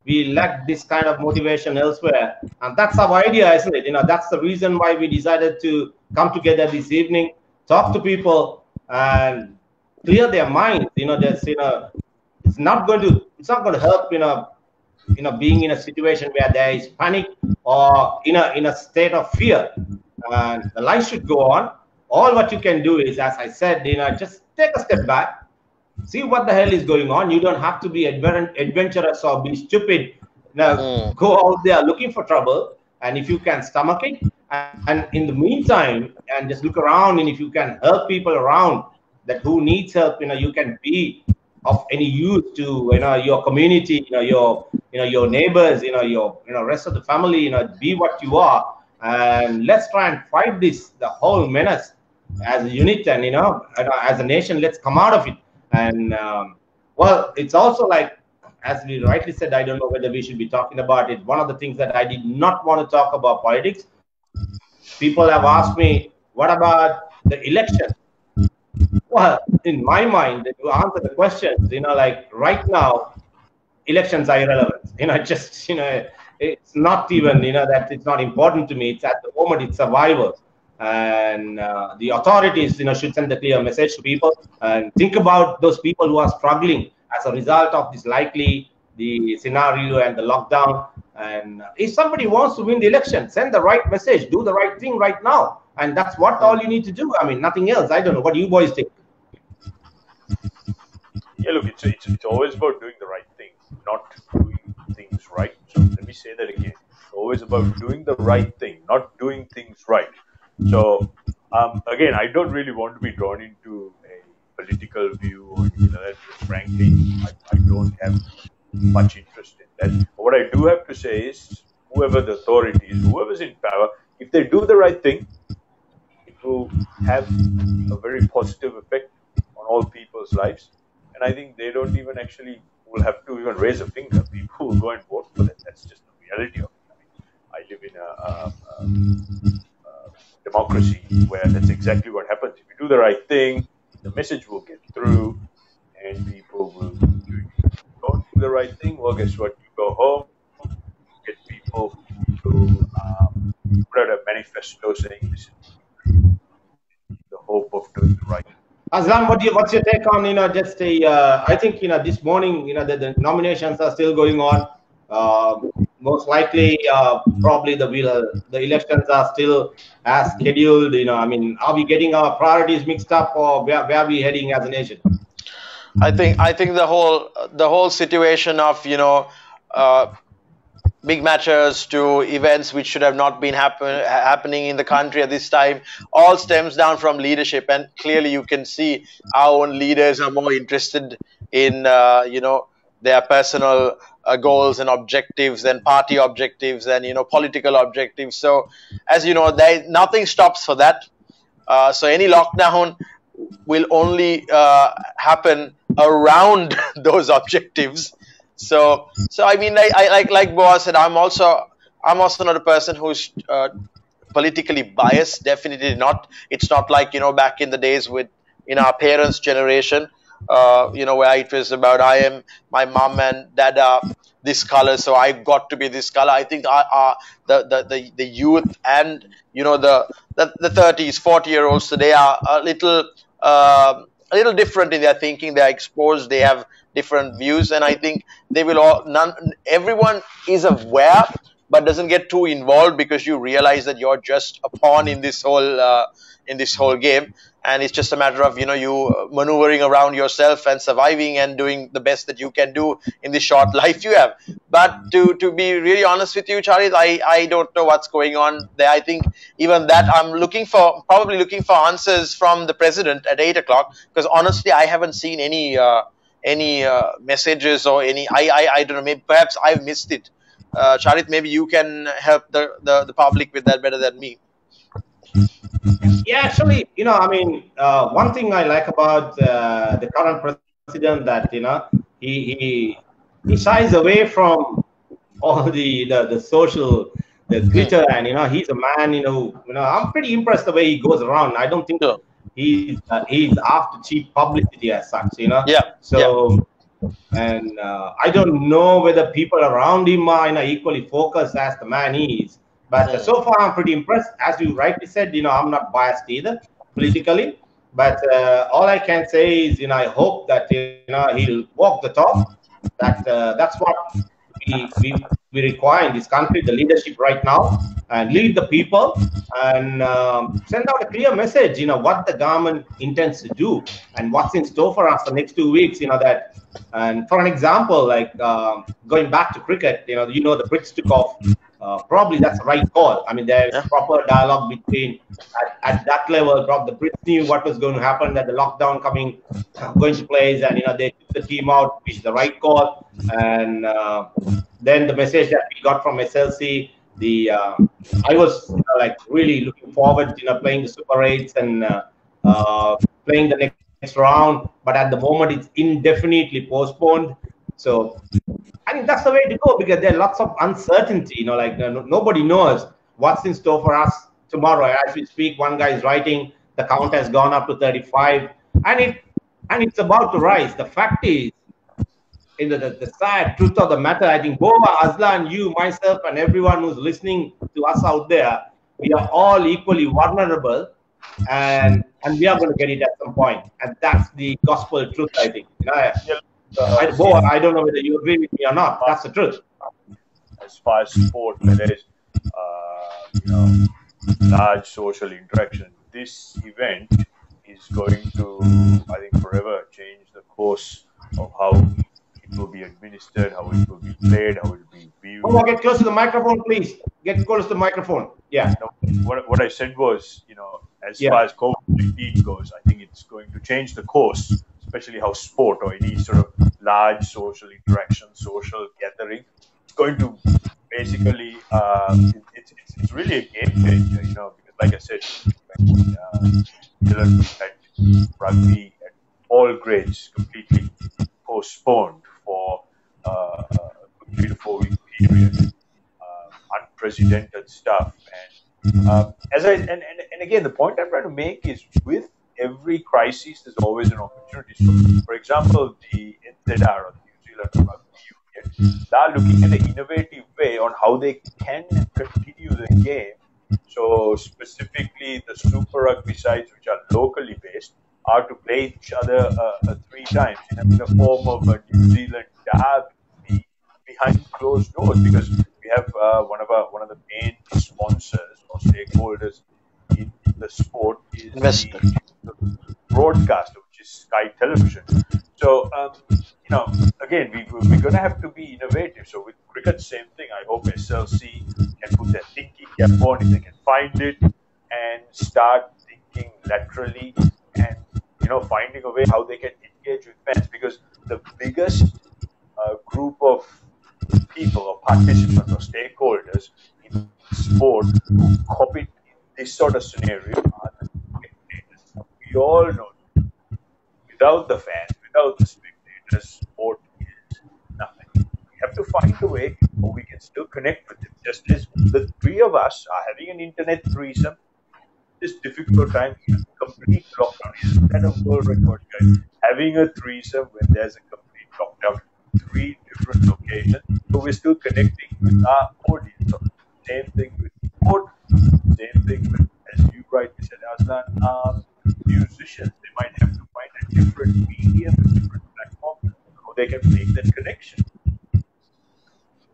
We lack this kind of motivation elsewhere. And that's our idea, isn't it? That's the reason why we decided to come together this evening, talk to people and clear their minds. It's not going to help, being in a situation where there is panic or in a state of fear. And the life should go on. All what you can do is, as I said, just take a step back, see what the hell is going on. You don't have to be adventurous or be stupid. Go out there looking for trouble, and if you can stomach it, And in the meantime, and just look around, and if you can help people around that who needs help, you can be of any use to your community, your neighbors, your rest of the family, be what you are, and let's try and fight this the whole menace as a unit, and as a nation, let's come out of it. And well, it's also like, as we rightly said, I don't know whether we should be talking about it. One of the things that I did not want to talk about politics. People have asked me, what about the election? Well, in my mind, to answer the questions, like right now, elections are irrelevant. Just, it's not even, that it's not important to me. It's at the moment, it's survival. And the authorities, should send a clear message to people and think about those people who are struggling as a result of this likely the scenario and the lockdown. And if somebody wants to win the election, send the right message, do the right thing right now. And that's what all you need to do. I mean, nothing else. I don't know. What do you boys think? Yeah, look, it's always about doing the right thing, not doing things right. So let me say that again. It's always about doing the right thing, not doing things right. So again, I don't really want to be drawn into a political view or anything like that. Frankly, I don't have much interest in that. But what I do have to say is, whoever the authorities, whoever's in power, if they do the right thing, it will have a very positive effect on all people's lives. And I think they don't even actually will have to even raise a finger. People will go and vote for them. That's just the reality of it. I live in a democracy where that's exactly what happens. If you do the right thing, the message will get through, and people will do it. If you don't do the right thing, well, guess what? You go home, get people to put out a manifesto saying this is the hope of doing the right thing. Aslan, what's your take on just I think this morning the nominations are still going on. Most likely, probably the elections are still as scheduled. I mean, are we getting our priorities mixed up, or where are we heading as a nation? I think the whole situation of big matches to events which should have not been happening in the country at this time all stems down from leadership, and clearly you can see our own leaders are more interested in their personal goals and objectives and party objectives and political objectives. So as you know, nothing stops for that. So any lockdown will only happen around those objectives. So I mean, like Boa said, I'm also not a person who's politically biased. Definitely not. It's not like back in the days with our parents' generation, where it was about my mom and dad are this color, so I got to be this color. I think the youth and the 30s, 40-year-olds today are a little different in their thinking. They are exposed. They have different views, and I think they will everyone is aware but doesn't get too involved, because you realize that you're just a pawn in this whole game, and it's just a matter of you maneuvering around yourself and surviving and doing the best that you can do in this short life you have. But to be really honest with you, Charit, I don't know what's going on there. I think even that I'm probably looking for answers from the president at 8 o'clock, because honestly I haven't seen any messages or any. I don't know, maybe perhaps I've missed it. Charit, maybe you can help the public with that better than me. Yeah, actually, I mean, one thing I like about the current president, that he shies away from all the social, the glitter, and he's a man. I'm pretty impressed the way he goes around. I don't think he's after cheap publicity as such. Yeah. So. Yeah. And I don't know whether people around him are equally focused as the man is. But so far, I'm pretty impressed. As you rightly said, I'm not biased either politically. But all I can say is, I hope that he'll walk the talk. That's what we require in this country, the leadership right now, and lead the people and send out a clear message. What the government intends to do and what's in store for us the next 2 weeks. That. And for an example, like going back to cricket, the Brits took off probably that's the right call. I mean, there's Yeah. proper dialogue between at that level. The Brits knew what was going to happen, that the lockdown going to place, and they took the team out, which is the right call. And then the message that we got from SLC, I was like really looking forward, playing the Super 8s and playing the next round. But at the moment, it's indefinitely postponed. So I think that's the way to go, because there are lots of uncertainty. Like nobody knows what's in store for us tomorrow. As we speak, one guy is writing the count has gone up to 35, and it's about to rise. The fact is, the sad truth of the matter, I think Boa, Azlan, you, myself, and everyone who's listening to us out there, we are all equally vulnerable, and we are going to get it at some point, and that's the gospel truth, I think. Boa, I don't know whether you agree with me or not. That's the truth. As far as sport, where there is large social interaction, this event is going to, I think, forever change the course of how it will be administered, how it will be played, how it will be viewed. Oh, get close to the microphone, please. Get close to the microphone. Yeah. What I said was, as far as COVID-19 goes, I think it's going to change the course, especially how sport or any sort of large social interaction, social gathering, it's going to basically, it's really a game changer, because like I said, Dylan had rugby at all grades completely postponed for a 3 to 4 week period, unprecedented stuff. And and again, the point I'm trying to make is, with every crisis, there's always an opportunity. So, for example, the NZR, or the New Zealand Rugby Union, they are looking at an innovative way on how they can continue the game. So specifically, the Super Rugby sides, which are locally based, are to play each other 3 times in a form of a New Zealand derby behind closed doors, because we have one of the main sponsors or stakeholders in the sport is the broadcaster, which is Sky Television. So again, we're going to have to be innovative. So with cricket, same thing. I hope SLC can put their thinking cap on, if they can find it, and start thinking laterally, and finding a way how they can engage with fans, because the biggest group of people or participants or stakeholders in sport who copy in this sort of scenario are the spectators. We all know without the fans, without the spectators, sport is nothing. We have to find a way where we can still connect with them. Just as the 3 of us are having an internet threesome, this difficult time, complete lockdown. Isn't that a world record, guys? Having a threesome when there's a complete lockdown, 3 different locations, so we're still connecting with our audience. So same thing with sport, same thing with, as you rightly said, Aslan, musicians. They might have to find a different medium, a different platform, so they can make that connection.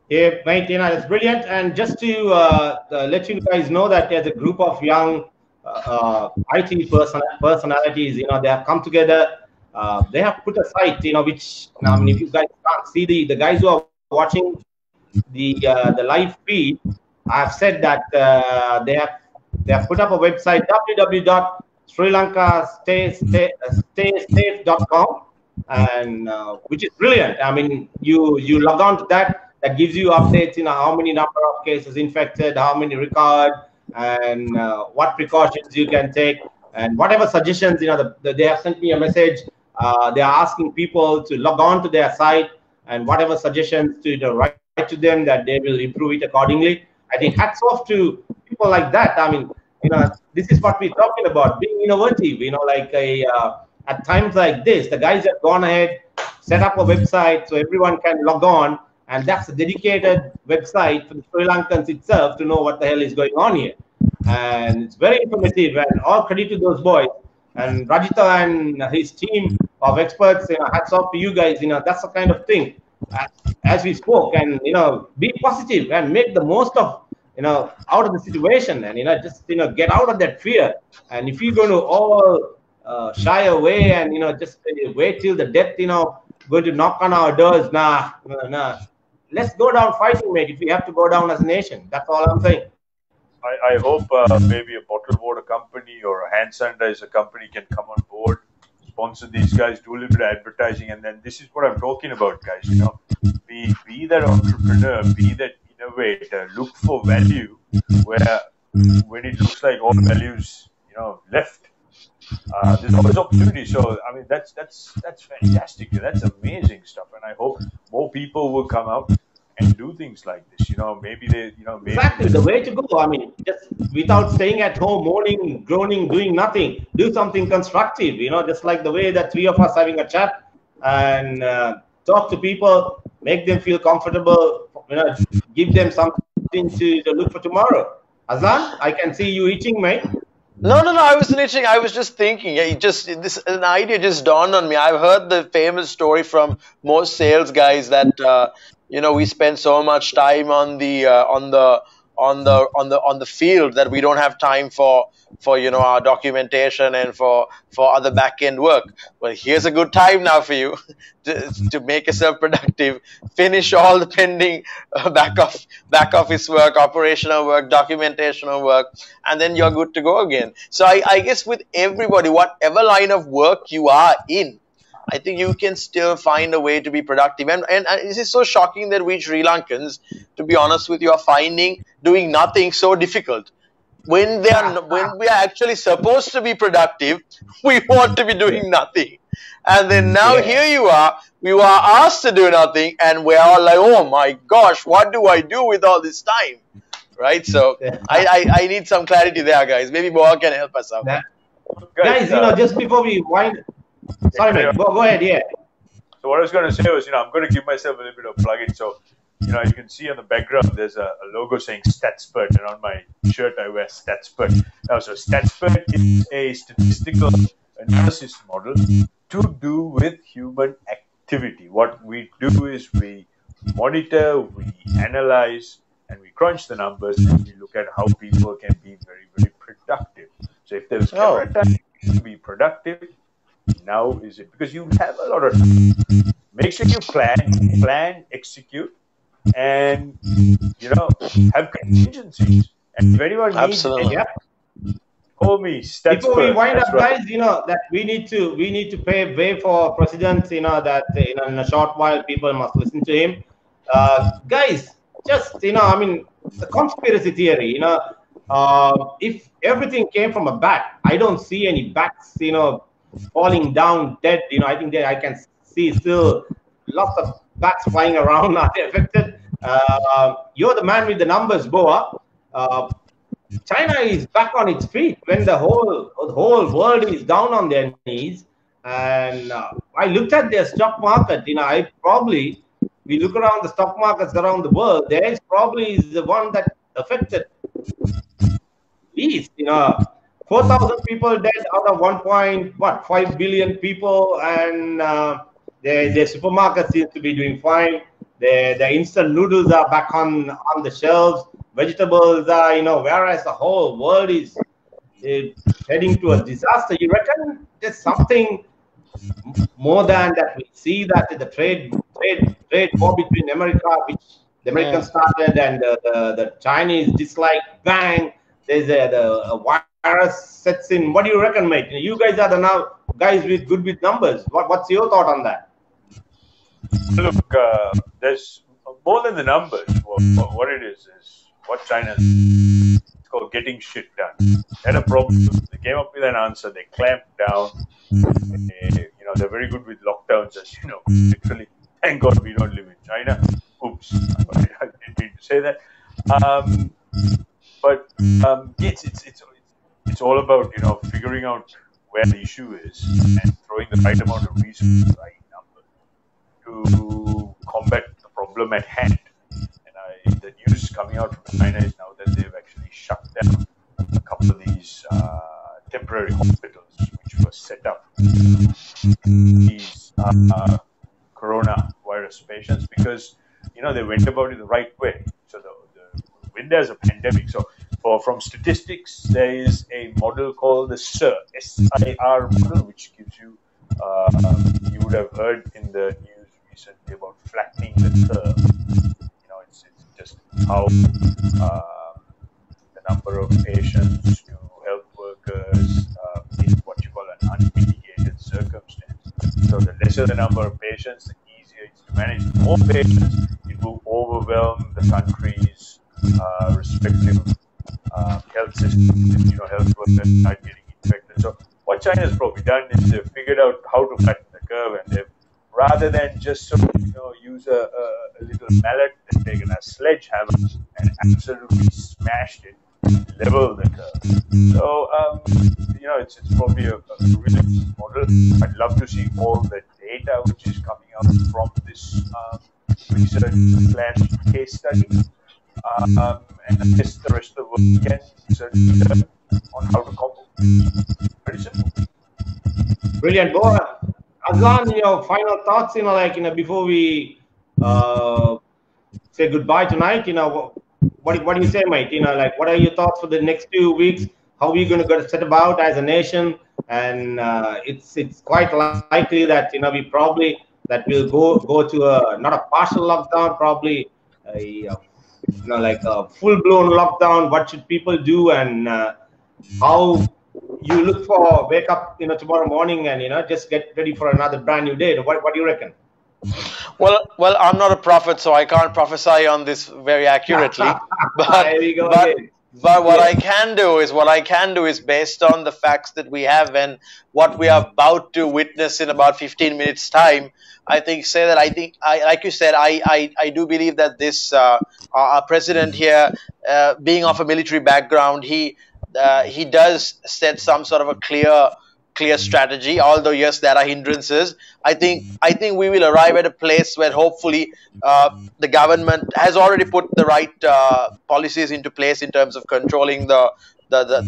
Yeah, mate, it's brilliant. And just to let you guys know that there's a group of young IT personalities, they have come together. They have put a site, which, I mean, if you guys can't see the guys who are watching the live feed, I've said that they have put up a website, www.srilankastaysafe.com, and which is brilliant. I mean, you log on to that. That gives you updates, how many number of cases infected, how many recovered, and what precautions you can take, and whatever suggestions. They have sent me a message. They are asking people to log on to their site, and whatever suggestions to write to them, that they will improve it accordingly. I think hats off to people like that. I mean, this is what we're talking about, being innovative. At times like this, the guys have gone ahead, set up a website so everyone can log on. And that's a dedicated website for the Sri Lankans itself to know what the hell is going on here. And it's very informative, and all credit to those boys. And Rajita and his team of experts, hats off to you guys. That's the kind of thing, as we spoke, and, be positive and make the most of, out of the situation, and, just, get out of that fear. And if you're going to all shy away and, just wait till the death, going to knock on our doors, nah. let's go down fighting, mate. If we have to go down as a nation, that's all I'm saying. I hope maybe a bottled water company or a hand sanitizer company can come on board, sponsor these guys, do a little bit of advertising, and then this is what I'm talking about, guys. You know, be that entrepreneur, be that innovator, look for value where when it looks like all values, you know, left. There's always opportunity. So I mean, that's fantastic. That's amazing stuff, and I hope more people will come out and do things like this. You know, maybe maybe Exactly the way to go. I mean, just without staying at home, moaning, groaning, doing nothing, do something constructive. You know, just like the way that three of us having a chat and talk to people, make them feel comfortable. You know, give them something to look for tomorrow. Azan, I can see you itching, mate. No, I wasn't itching. I was just thinking. An idea just dawned on me. I've heard the famous story from most sales guys that we spend so much time on the field that we don't have time for our documentation and for other back end work. Well, here's a good time now for you to make yourself productive, finish all the pending back office work, operational work, documentational work, and then you're good to go again. So I guess with everybody, whatever line of work you are in, I think you can still find a way to be productive. And this is so shocking that we Sri Lankans, to be honest with you, are finding doing nothing so difficult. When we are actually supposed to be productive, we want to be doing nothing. And then now here you are asked to do nothing, and we're all like, oh my gosh, what do I do with all this time? Right? So I need some clarity there, guys. Maybe Boa can help us out. Guys, just before we wind... Sorry, mate. Go ahead, yeah. So what I was going to say was, I'm going to give myself a little bit of plug-in. So, you can see on the background, there's a logo saying StatSpurt, and on my shirt, I wear StatSpurt. Now, so StatSpurt is a statistical analysis model to do with human activity. What we do is we monitor, we analyze, and we crunch the numbers, and we look at how people can be very, very productive. So if there's ever a time to be productive, now is it, because you have a lot of time. Make sure you plan, execute, and have contingencies. And if anyone needs call me. Before we wind up, guys, that we need to pave way for president. That in a short while people must listen to him. Guys, just the conspiracy theory. If everything came from a bat, I don't see any bats. Falling down dead. I think I can see still lots of bats flying around are affected. You're the man with the numbers, Boa. China is back on its feet when the whole world is down on their knees. And I looked at their stock market. We look around the stock markets around the world. Theirs probably is the one that affected least. 4,000 people dead out of 1.5 billion people, and their supermarket seems to be doing fine. The instant noodles are back on the shelves. Vegetables are, whereas the whole world is heading to a disaster. You reckon there's something more than that? We see that the trade war between America, which the Americans started, and the Chinese dislike, bang, there's a virus sets in. What do you reckon, mate? You guys are the guys good with numbers. What's your thought on that? Look, there's more than the numbers. What it is what China is called getting shit done. They had a problem. They came up with an answer. They clamped down. They're very good with lockdowns, as you know. Literally, thank God we don't live in China. Oops, I didn't mean to say that. But it's all about figuring out where the issue is and throwing the right amount of resources, the right number to combat the problem at hand. And the news coming out from China is now that they've actually shut down a couple of these temporary hospitals which were set up these coronavirus patients, because they went about it the right way. So when there's a pandemic, so from statistics, there is a model called the SIR model, which gives you, you would have heard in the news recently about flattening the curve. just how the number of patients to health workers in what you call an unmitigated circumstance. So the lesser the number of patients, the easier it's to manage. The more patients, it will overwhelm the country's respective health systems. Health workers start getting infected. So what China has probably done is they've figured out how to flatten the curve, and they've, rather than just use a little mallet, they've taken a sledgehammer and absolutely smashed it, level the curve. So it's probably a really good model. I'd love to see all the data which is coming out from this research/case study. And I guess the rest of the world can certainly learn on how to combat it. Pretty simple. Brilliant, Boa. Azlan, your final thoughts, before we say goodbye tonight, what do you say, mate? What are your thoughts for the next 2 weeks? How are we going to set about as a nation? And it's quite likely that we'll go to not a partial lockdown, probably a full-blown lockdown. What should people do, and how you wake up tomorrow morning and just get ready for another brand new day? What do you reckon? Well, I'm not a prophet, so I can't prophesy on this very accurately. But what I can do is based on the facts that we have and what we are about to witness in about 15 minutes time. Like you said, I do believe that this our president here, being of a military background, he does set some sort of a clear strategy, although yes, there are hindrances. I think we will arrive at a place where hopefully the government has already put the right policies into place in terms of controlling the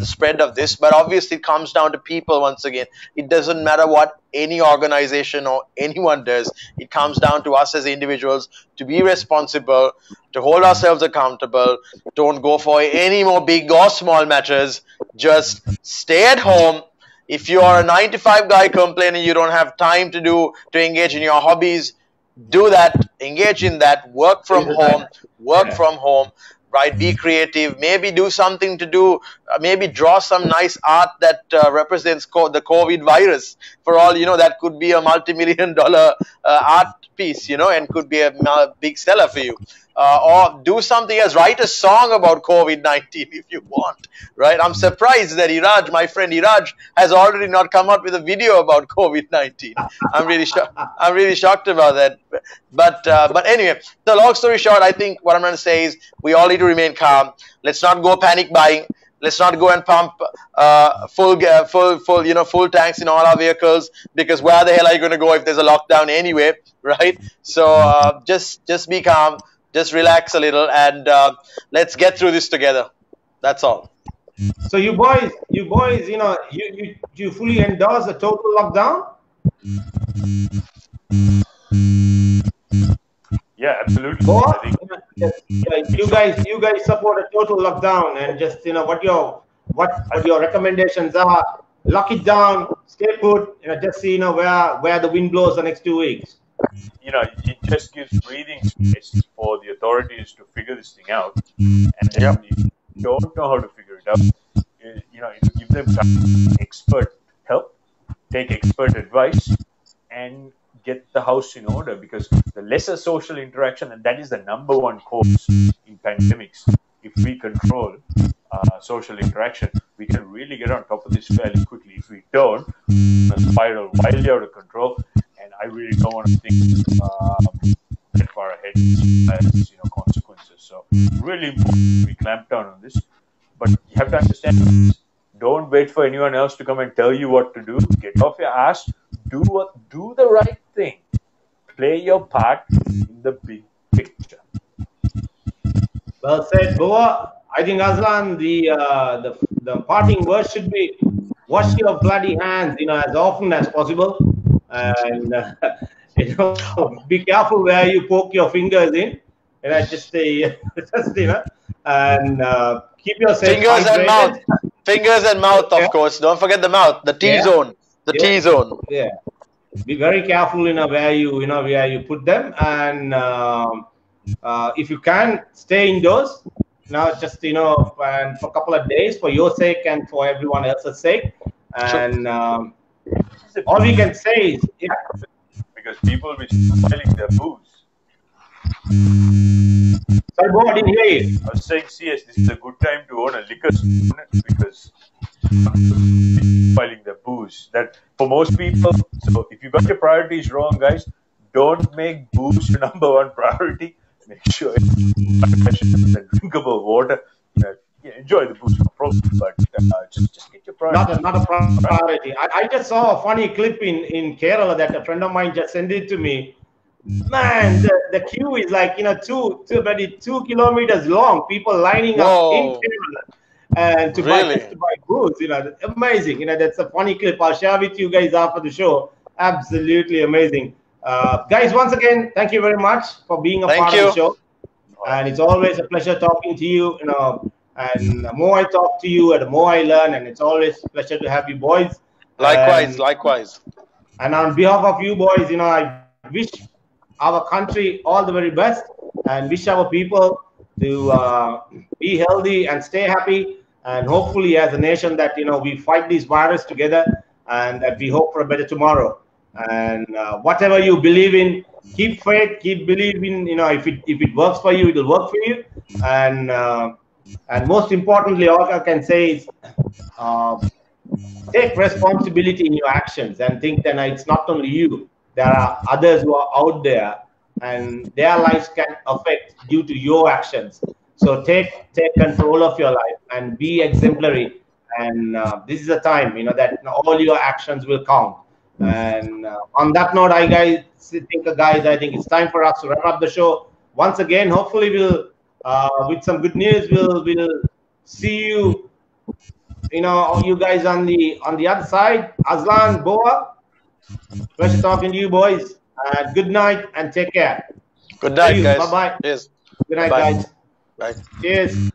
spread of this. But obviously it comes down to people once again. It doesn't matter what any organization or anyone does. It comes down to us as individuals to be responsible, to hold ourselves accountable. Don't go for any more big or small matters. Just stay at home. If you are a 9-to-5 guy complaining you don't have time to engage in your hobbies, do that, engage in that, work from home, right? Be creative, maybe do something maybe draw some nice art that represents the COVID virus. For all that could be a multi-million-dollar art piece, and could be a big seller for you. Or do something else, write a song about COVID-19 if you want, right? I'm surprised that my friend Iraj, has already not come up with a video about COVID-19. I'm really shocked about that. But anyway, so long story short, I think what I'm going to say is we all need to remain calm. Let's not go panic buying. Let's not go and pump full tanks in all our vehicles, because where the hell are you going to go if there's a lockdown anyway, right? So just be calm. Just relax a little, and let's get through this together. That's all. So you boys, you fully endorse the total lockdown? Yeah, absolutely. You guys support a total lockdown, and just what your recommendations are. Lock it down, stay put. Just see where the wind blows the next 2 weeks. It just gives breathing space for the authorities to figure this thing out. And then if you don't know how to figure it out, you give them expert help, take expert advice, and get the house in order. Because the lesser social interaction, and that is the number one cause in pandemics, if we control social interaction, we can really get on top of this fairly quickly. If we don't, it's going to spiral wildly out of control. And I really don't want to think that far ahead as consequences. So really important we clamp down on this. But you have to understand this. Don't wait for anyone else to come and tell you what to do. Get off your ass. Do the right thing. Play your part in the big picture. Well said, Boa. I think Azlan, the parting words should be: wash your bloody hands, as often as possible. And be careful where you poke your fingers in, and just and keep yourself fingers and mouth, of course. Don't forget the mouth, the T-zone, T-zone. Yeah, be very careful, where you put them, and if you can, stay indoors. Now, just and for a couple of days, for your sake and for everyone else's sake. And all we can say is, because people will be selling their booze. Sorry, Bo, I didn't hear you. I was saying, CS, this is a good time to own a liquor store because filing their booze. That for most people, so if you got your priorities wrong, guys, don't make booze your number one priority. Make sure it's drinkable water. Enjoy the booze, but just get your priorities. Not a priority. I just saw a funny clip in Kerala that a friend of mine just sent it to me. Man, the queue is like 2 kilometers long. People lining up in Kerala and to buy booze. Amazing. That's a funny clip. I'll share with you guys after the show. Absolutely amazing. Guys, once again, thank you very much for being a part of the show. And it's always a pleasure talking to you. And the more I talk to you, the more I learn. And it's always a pleasure to have you boys. Likewise. And on behalf of you boys, I wish our country all the very best and wish our people to be healthy and stay happy. And hopefully, as a nation, that we fight this virus together and that we hope for a better tomorrow. And whatever you believe in, keep faith, keep believing. If it works for you, it will work for you. And most importantly, all I can say is take responsibility in your actions and think that it's not only you. There are others who are out there, and their lives can affect due to your actions. So take control of your life and be exemplary. And this is a time, that all your actions will count. And on that note, I think it's time for us to wrap up the show. Once again, hopefully we'll, with some good news, we'll see you, you guys on the other side. Aslan, Boa, pleasure talking to you boys. Good night and take care. Good night, guys. Bye-bye. Cheers. Good night, guys. Bye. Cheers.